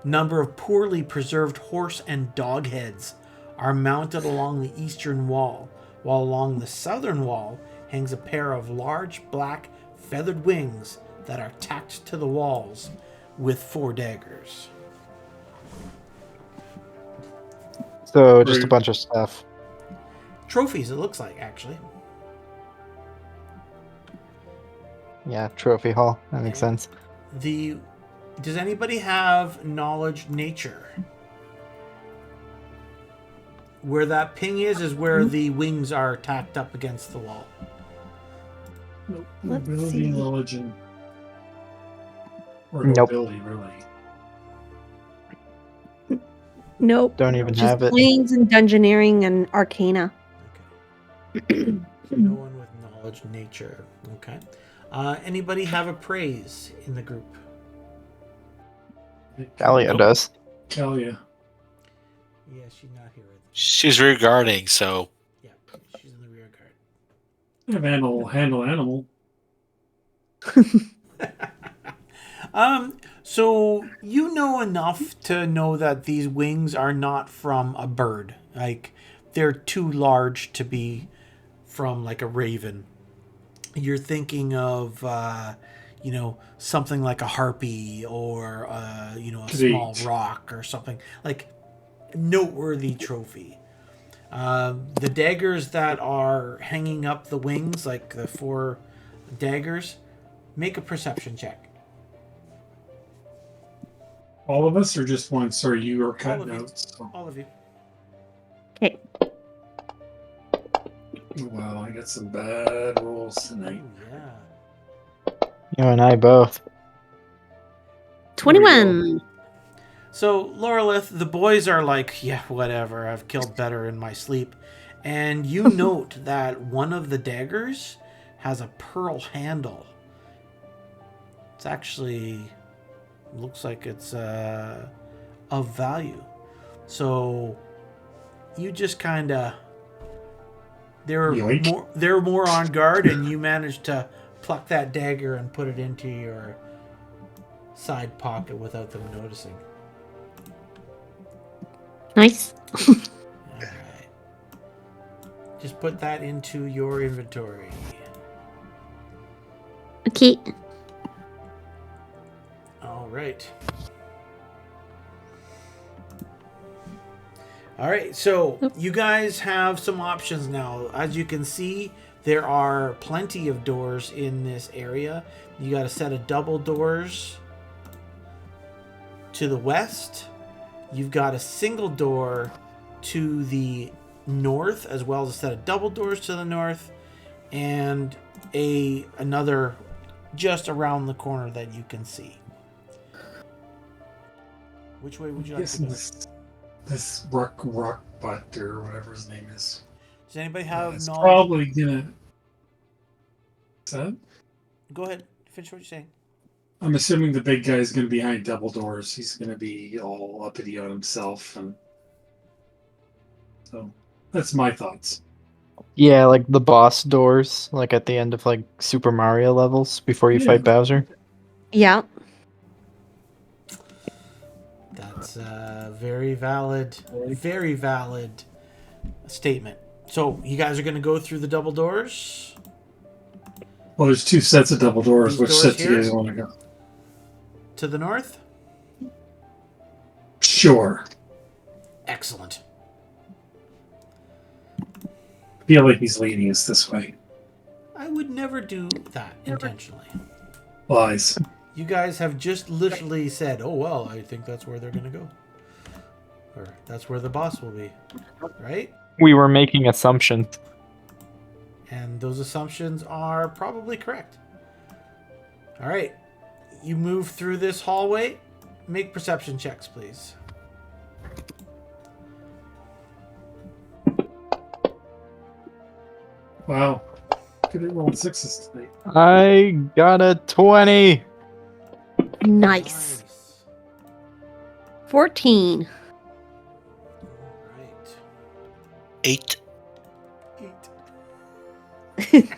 Number of poorly preserved horse and dog heads are mounted along the eastern wall, while along the southern wall hangs a pair of large black feathered wings that are tacked to the walls with 4 daggers. So just a Rude. bunch of stuff. Trophies, it looks like, actually. Yeah, trophy hall. That makes sense. Does anybody have knowledge nature? Where that ping is where the wings are tacked up against the wall. Nope. Let's Ability, see. knowledge, and or Nope. ability, really. Nope. Don't even Just have it. planes and dungeoneering and arcana. Okay. No one with knowledge nature. Okay. Anybody have a praise in the group? Gallia Nope. does. Talia. Yeah, she's not here. She's regarding, so Yeah, she's in the rear guard. I have handle animal. So you know enough to know that these wings are not from a bird. Like, they're too large to be from like a raven. You're thinking of, something like a harpy or, a small Great. rock or something like noteworthy trophy. The daggers that are hanging up the wings, like the 4 daggers, make a perception check. All of us or just one? Sorry, you were All cutting of you. out. So. All of you. Okay. Wow, I got some bad rolls tonight. Yeah. You and I both. 21. So, Lorelith, the boys are like, yeah, whatever. I've killed better in my sleep. And you note that one of the daggers has a pearl handle. It's actually looks like it's of value. So you just kind of they're Yoink. more on guard, and you manage to pluck that dagger and put it into your side pocket without them noticing. Nice. All right. Just put that into your inventory. Okay. All right. All right, so you guys have some options now. As you can see, there are plenty of doors in this area. You got a set of double doors to the west. You've got a single door to the north, as well as a set of double doors to the north, and another just around the corner that you can see. Which way would you like to go? This rock butt or whatever his name is. Does anybody have It's knowledge? probably gonna. What's that? Go ahead. Finish what you're saying. I'm assuming the big guy's gonna be behind double doors. He's gonna be all uppity on himself, and so that's my thoughts. Yeah, like the boss doors, like at the end of like Super Mario levels before you fight Bowser. Yeah. That's a very valid statement. So you guys are going to go through the double doors? Well, there's 2 sets of double doors. These Which doors set do you here? guys want to go? To the north? Sure. Excellent. I feel like he's leading us this way. I would never do that intentionally. Lies. You guys have just literally said, oh, well, I think that's where they're going to go. Or that's where the boss will be. Right? We were making assumptions. And those assumptions are probably correct. All right. You move through this hallway. Make perception checks, please. Wow. Good at rolling 6s tonight. I got a 20. Nice. 14. All right. 8. 8.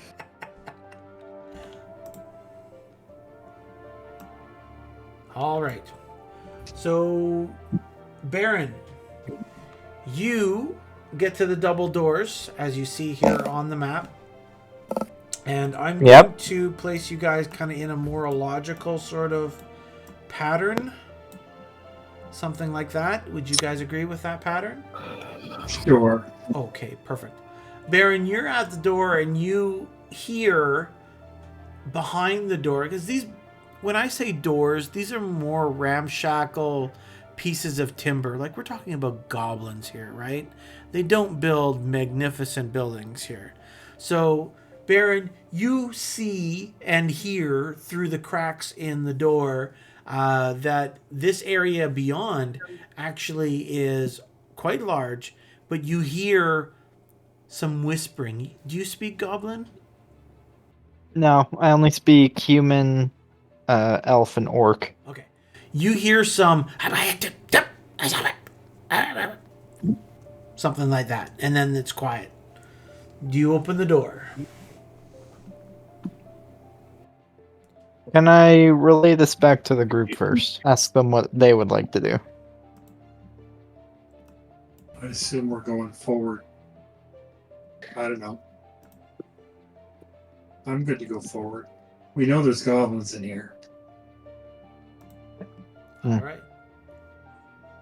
All right. So, Baron, you get to the double doors, as you see here on the map. And I'm going to place you guys kind of in a more logical sort of pattern. Something like that. Would you guys agree with that pattern? Sure. Okay, perfect. Baron, you're at the door and you hear behind the door, because these, when I say doors, these are more ramshackle pieces of timber. Like, we're talking about goblins here, right? They don't build magnificent buildings here. So, Baron, you see and hear through the cracks in the door that this area beyond actually is quite large, but you hear some whispering. Do you speak Goblin? No, I only speak human, elf, and orc. Okay. You hear some something like that, and then it's quiet. Do you open the door? Can I relay this back to the group first? Ask them what they would like to do. I assume we're going forward. I don't know. I'm good to go forward. We know there's goblins in here. All right.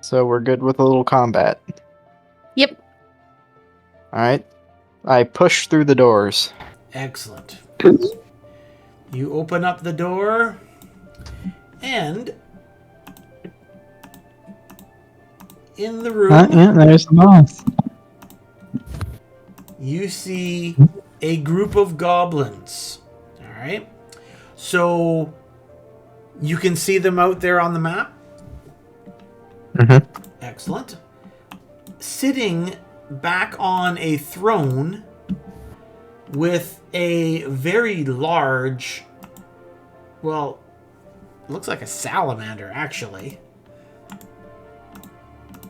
So we're good with a little combat. Yep. Alright. I push through the doors. Excellent. You open up the door, and in the room, Yeah, there's the boss. you see a group of goblins. All right. So you can see them out there on the map. Mm-hmm. Excellent. Sitting back on a throne with a very large, well, looks like a salamander actually,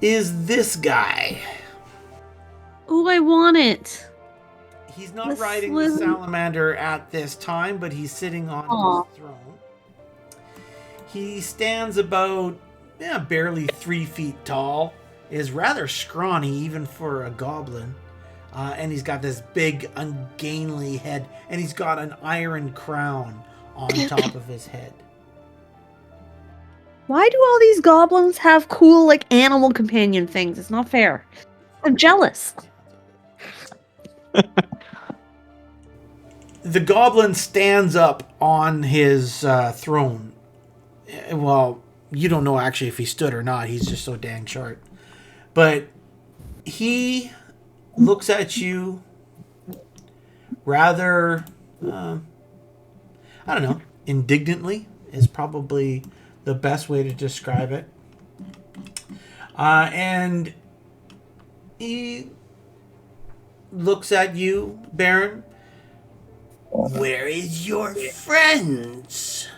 is this guy. Oh, I want it. He's not The riding the slim- salamander at this time, but he's sitting on Aw. his throne. He stands about barely 3 feet tall, is rather scrawny even for a goblin, and he's got this big ungainly head, and he's got an iron crown on top of his head. Why do all these goblins have cool, like, animal companion things? It's not fair. I'm jealous. The goblin stands up on his throne. Well, you don't know actually if he stood or not. He's just so dang short. But he looks at you rather, I don't know, indignantly is probably the best way to describe it. And he looks at you, Baron. Where is your friends?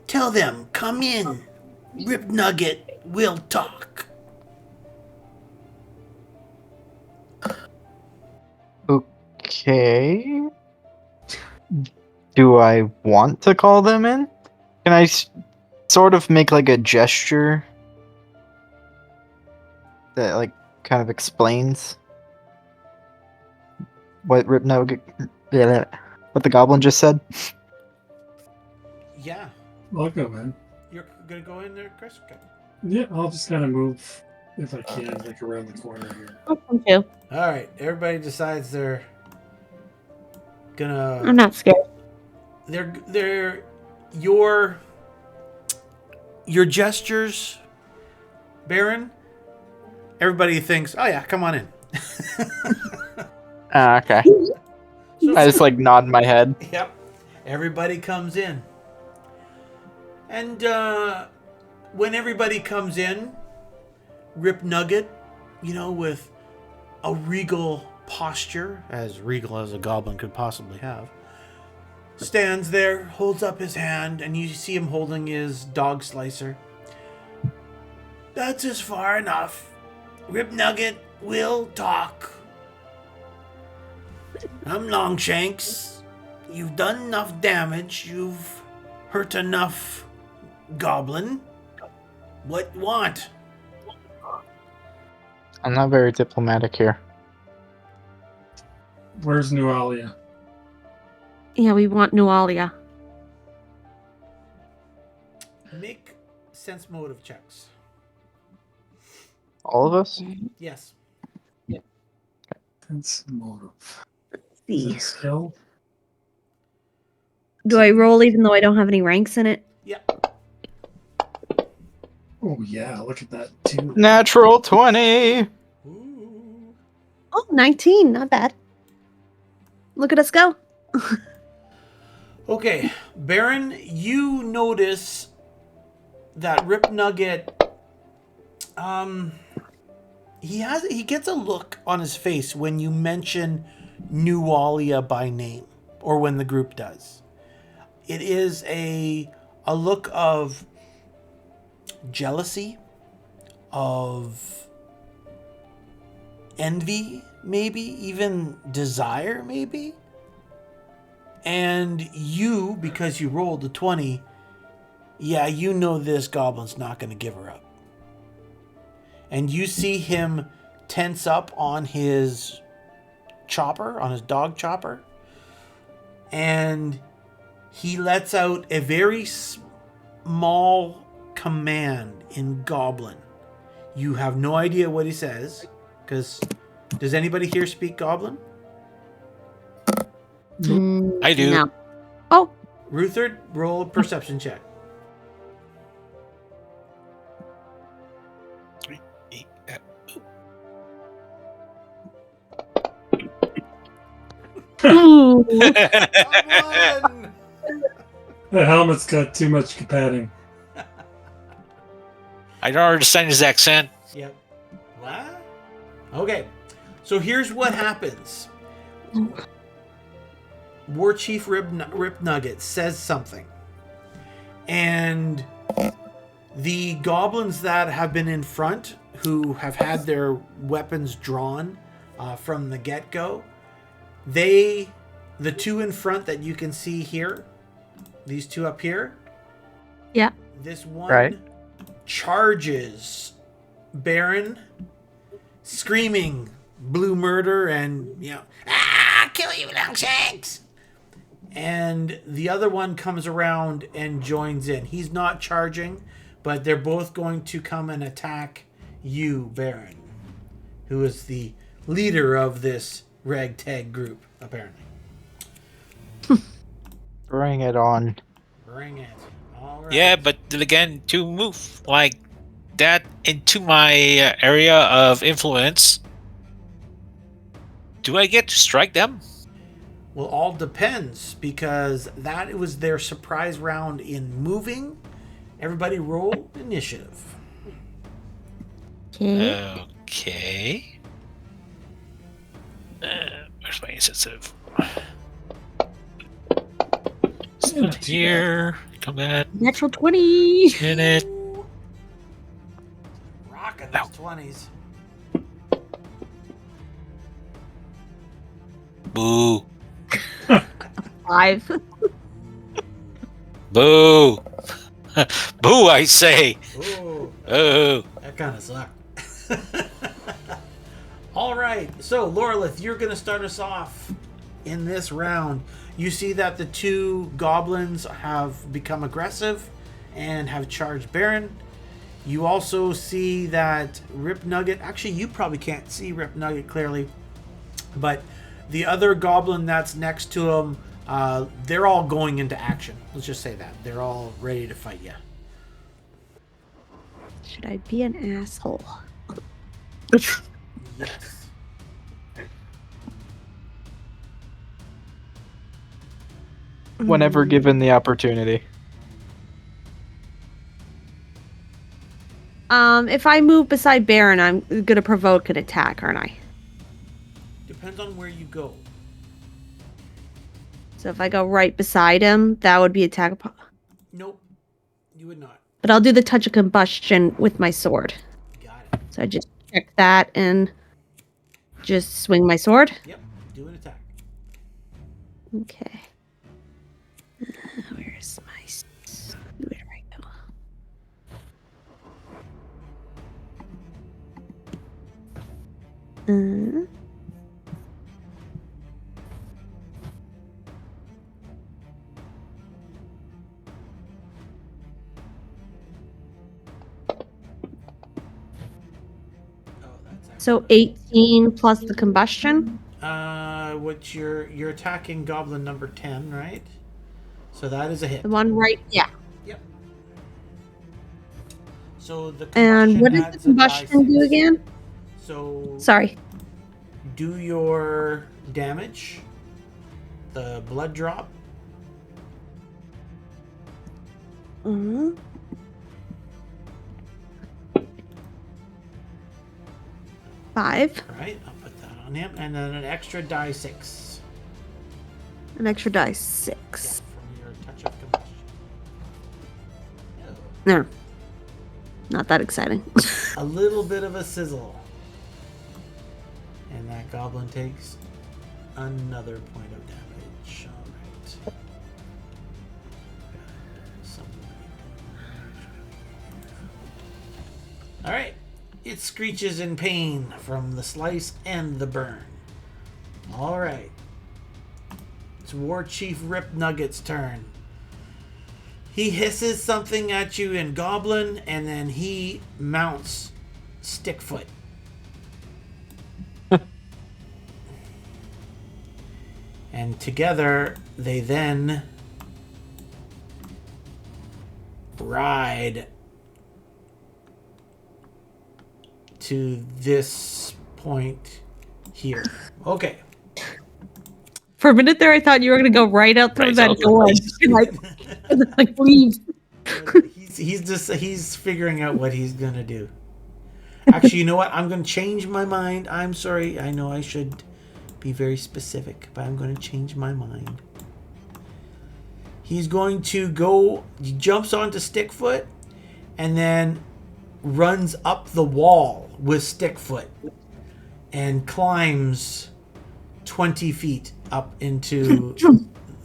Tell them, come in. Rip Nugget will talk. Okay. Do I want to call them in? Can I sort of make like a gesture that like kind of explains what what the goblin just said? Yeah. I'll go in. You're gonna go in there, Chris? Okay. Yeah, I'll just kind of move if I can, like around the corner here. Me too. Alright, everybody decides they're gonna... I'm not scared. They're your gestures, Baron. Everybody thinks, oh yeah, come on in. Okay. So, I just like nod my head. yep. Everybody comes in. And when everybody comes in, Rip Nugget, with a regal posture, as regal as a goblin could possibly have, stands there, holds up his hand, and you see him holding his dog slicer. That's as far enough. Rip Nugget will talk. I'm Longshanks. You've done enough damage. You've hurt enough, goblin. What want? I'm not very diplomatic here. Where's Nualia? Yeah, we want Nualia. Make sense motive checks. All of us? Yes. That's motive. Is See. it a skill? Do I roll even though I don't have any ranks in it? Yeah. Oh yeah, look at that too. Natural 20! Ooh. Oh, 19. Not bad. Look at us go. Okay, Baron, you notice that Rip Nugget, he gets a look on his face when you mention Nualia by name, or when the group does. It is a look of jealousy, of envy, maybe even desire, maybe. And you, because you rolled the 20, yeah, you know this goblin's not going to give her up. And you see him tense up on his chopper, on his dog chopper. And he lets out a very small command in Goblin. You have no idea what he says, because does anybody here speak Goblin? I do. No. Oh, Ruther, roll a perception check. ooh. Goblin! The helmet's got too much padding. I don't understand his accent. Yep. What? Okay. So here's what happens. War Chief Rip Nugget says something. And the goblins that have been in front, who have had their weapons drawn from the get-go, the two in front that you can see here, these two up here. Yeah. This one Right. charges Baron, screaming blue murder and, kill you, Longshanks! And the other one comes around and joins in. He's not charging, but they're both going to come and attack you, Baron, who is the leader of this ragtag group, apparently. Bring it on. Bring it. All right. Yeah, but then again, to move like that into my area of influence, do I get to strike them? Well, all depends, because that was their surprise round in moving. Everybody roll initiative. Okay. Okay. Where's my insensitive? Here. Combat. Natural 20. In it. Rocking Ow. those 20s. Boo. 5. Boo. Boo, I say. Ooh, Oh. that kind of sucked. All right, so Lorelith, you're going to start us off in this round. You see that the two goblins have become aggressive and have charged Baron. You also see that Rip Nugget, actually you probably can't see Rip Nugget clearly, but the other goblin that's next to him, they're all going into action. Let's just say that. They're all ready to fight you. Should I be an asshole? Yes. Whenever given the opportunity. If I move beside Baron, I'm gonna provoke an attack, aren't I? Depends on where you go. So if I go right beside him, that would be attack. Nope, you would not. But I'll do the touch of combustion with my sword. Got it. So I just check that and just swing my sword. Yep, do an attack. Okay. Where's my... Where do I go? Oh, that's So 18 plus the combustion. Which you're attacking goblin number 10, right? So that is a hit. The one right... Yeah. Yep. So the And what does adds the a die combustion do 6. again? So Sorry. do your damage. The blood drop. Mhm. Five. Right, I'll put that on him, and then an extra die 6. An extra die Yeah, 6. from your touch of combustion. No. Not that exciting. A little bit of a sizzle. And that goblin takes another point of damage. Alright. All right. It screeches in pain from the slice and the burn. All right. It's War Chief Rip Nugget's turn. He hisses something at you in Goblin, and then he mounts Stickfoot. And together, they then ride to this point here. Okay. For a minute there, I thought you were going to go right out through Right that out. door and like leave. He's figuring out what he's gonna do. Actually, you know what? I'm gonna change my mind. I'm sorry. I know I should be very specific, but I'm gonna change my mind. He's going to go. He jumps onto Stickfoot, and then runs up the wall with Stickfoot, and climbs 20 feet up into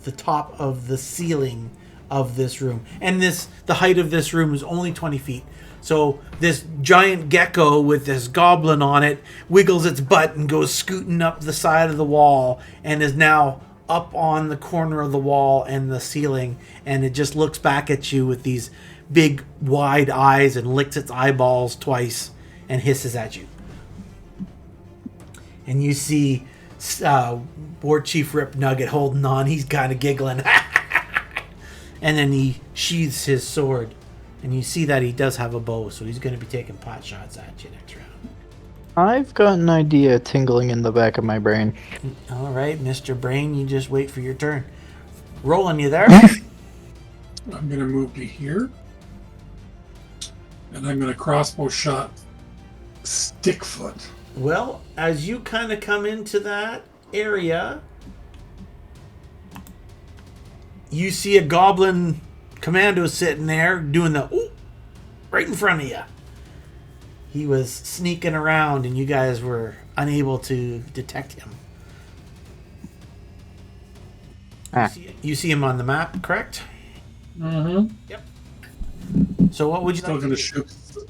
the top of the ceiling of this room. And the height of this room is only 20 feet. So this giant gecko with this goblin on it wiggles its butt and goes scooting up the side of the wall and is now up on the corner of the wall and the ceiling, and it just looks back at you with these big wide eyes and licks its eyeballs twice and hisses at you. And you see War Chief Rip Nugget holding on. He's kind of giggling. And then he sheathes his sword. And you see that he does have a bow, so he's going to be taking pot shots at you next round. I've got an idea tingling in the back of my brain. All right, Mr. Brain, you just wait for your turn. Roland, you there? I'm going to move to here. And I'm going to crossbow shot Stickfoot. Well, as you kind of come into that area, you see a goblin commando sitting there doing the ooh right in front of you. He was sneaking around and you guys were unable to detect him. You see him on the map, correct? Mm-hmm. Yep. So what would you like to do?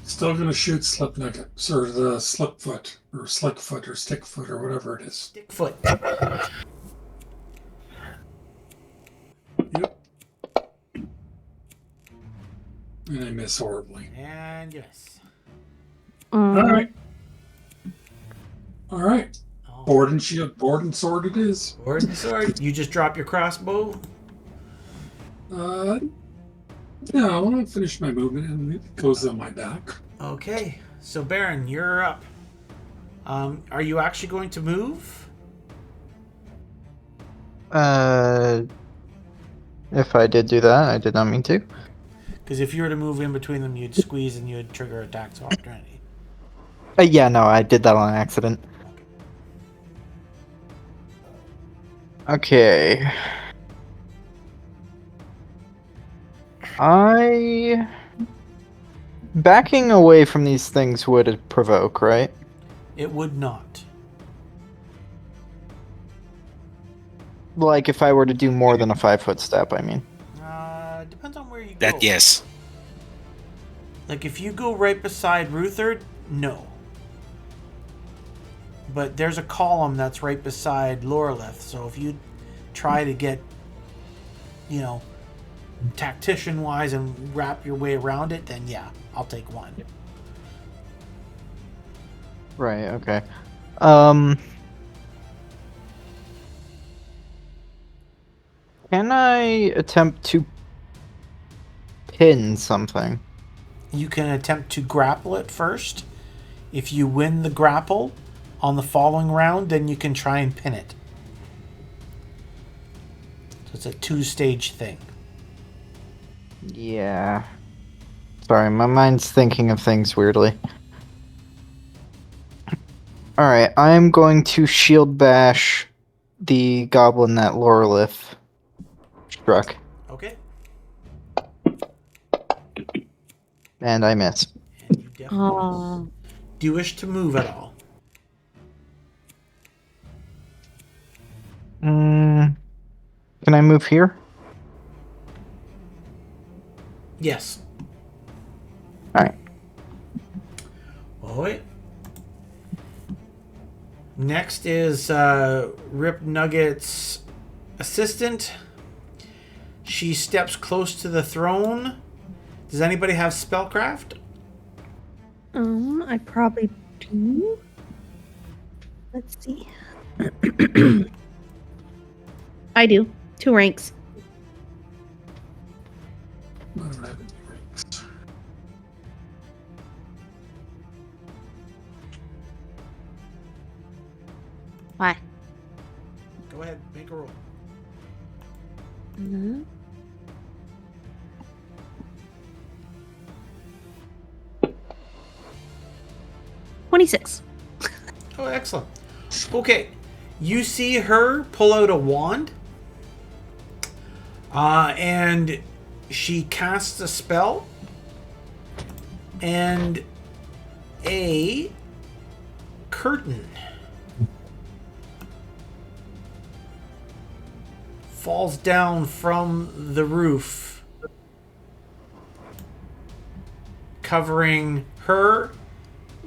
Still gonna shoot Slip Nugget, or the Slipfoot, or Slickfoot, or Stickfoot, or whatever it is. Stickfoot. Yep. And I miss horribly. And yes. Alright. Alright. Oh. Board and shield, board and sword it is. Board and sword. You just drop your crossbow. No, I want to finish my movement and it goes on my back. Okay. So Baron, you're up. Are you actually going to move? If I did do that, I did not mean to. Because if you were to move in between them, you'd squeeze and you'd trigger attacks of opportunity. Yeah, no, I did that on accident. Okay. Backing away from these things would provoke, right? It would not. Like if I were to do more than a 5-foot step, I mean. Depends on where you go. That yes. Like if you go right beside Ruthard, no. But there's a column that's right beside Lorelith, so if you try to get, tactician-wise and wrap your way around it, then yeah, I'll take one. Right, okay. Can I attempt to pin something? You can attempt to grapple it first. If you win the grapple on the following round, then you can try and pin it. So it's a 2-stage thing. Yeah. Sorry, my mind's thinking of things weirdly. Alright, I'm going to shield bash the goblin that Lorelith struck. Okay. And I miss. And you definitely miss. Do you wish to move at all? Can I move here? Yes. Alright. wait. Next is Rip Nugget's assistant. She steps close to the throne. Does anybody have spellcraft? I probably do. Let's see. I do. 2 ranks. I don't have any ranks. Why? Go ahead, make a roll. Mm-hmm. $26. Oh, excellent. Okay, you see her pull out a wand, and she casts a spell, and a curtain falls down from the roof, covering her,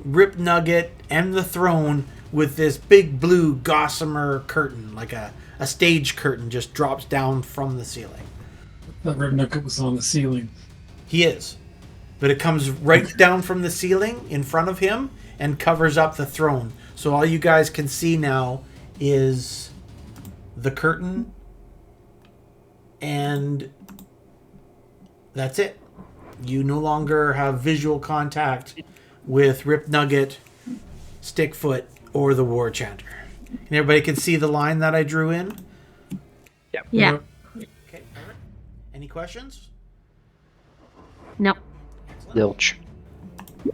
Rip Nugget, and the throne with this big blue gossamer curtain, like a stage curtain, just drops down from the ceiling. That Red Nugget was on the ceiling. He is. But it comes right down from the ceiling in front of him and covers up the throne. So all you guys can see now is the curtain, and that's it. You no longer have visual contact with Rip Nugget, Stickfoot, or the War Chanter. And everybody can see the line that I drew in? Yeah. Okay, all right. Any questions? No. Zilch.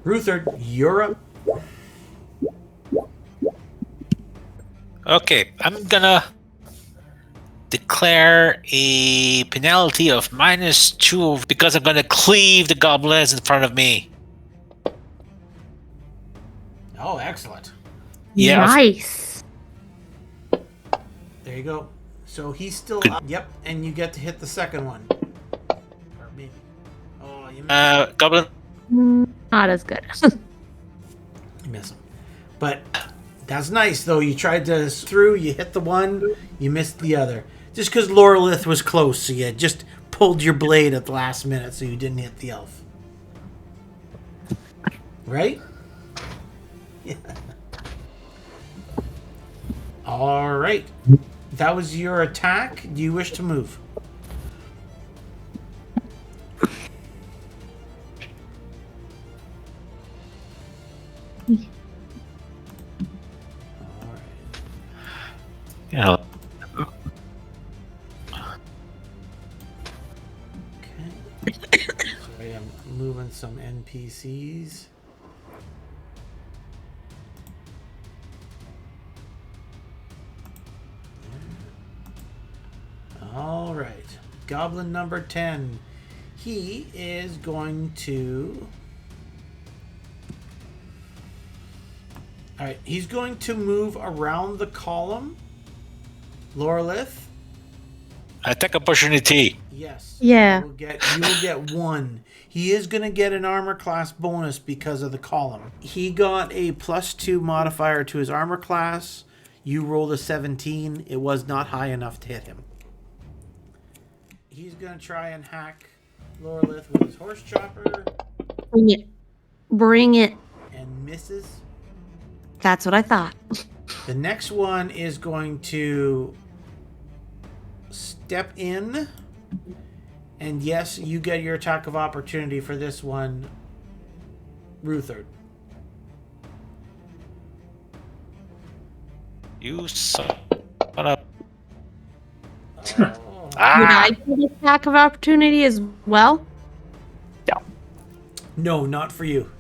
Ruthard, you're up. Okay, I'm gonna declare a penalty of -2 because I'm gonna cleave the goblins in front of me. Oh, excellent. Yeah. Nice. There you go. So he's still Good. up. Yep, and you get to hit the second one. Or maybe. Oh, you missed, Goblin. Not as good. you missed him. But that's nice, though. You tried to through, you hit the one, you missed the other. Just because Lorelith was close, so you just pulled your blade at the last minute so you didn't hit the elf. Right? Yeah. All right. That was your attack. Do you wish to move? All right. Yeah. Okay. Sorry, I'm moving some NPCs. All right. Goblin number 10. He is going to... All right. He's going to move around the column. Lorelith? Attack opportunity. Yes. Yeah. You will get 1. He is going to get an armor class bonus because of the column. He got a +2 modifier to his armor class. You rolled a 17. It was not high enough to hit him. He's going to try and hack Lorelith with his horse chopper Bring it. Bring it. and misses. That's what I thought. The next one is going to step in. And yes, you get your attack of opportunity for this one, Ruthard. You son of... Oh. Would Ah! I get an attack of opportunity as well? No, not for you.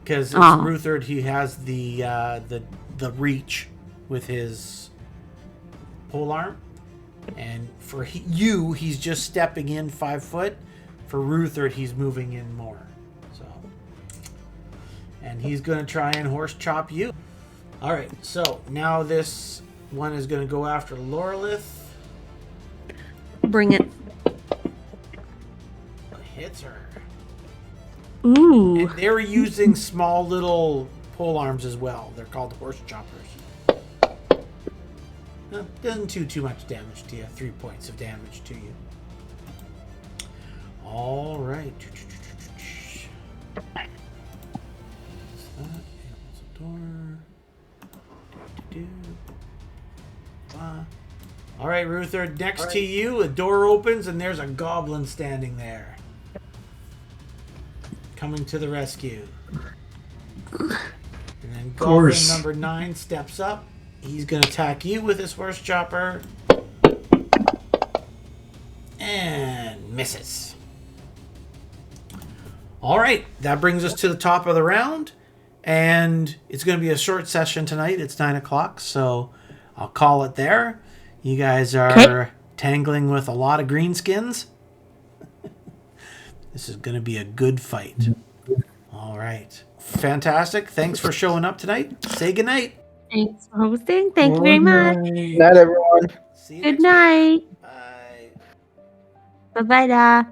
Because it's Oh. Ruthard, he has the reach with his polearm. And for you, he's just stepping in 5 foot. For Ruthard, he's moving in more. So, and he's going to try and horse chop you. All right, so now this one is going to go after Lorelith. Bring it. Hits her. Ooh. And they're using small little pole arms as well. They're called horse choppers. Doesn't do too much damage to you. 3 points of damage to you. All right. All right, Ruther. Next to you, a door opens and there's a goblin standing there, coming to the rescue. And then goblin number 9 steps up. He's going to attack you with his horse chopper. And misses. All right, that brings us to the top of the round. And it's going to be a short session tonight. It's 9 o'clock, so I'll call it there. You guys are tangling with a lot of greenskins. This is going to be a good fight. All right. Fantastic. Thanks for showing up tonight. Say goodnight. Thanks for hosting. Thank you very much. Good night, everyone. See you Good next week. night. Bye. Bye-bye.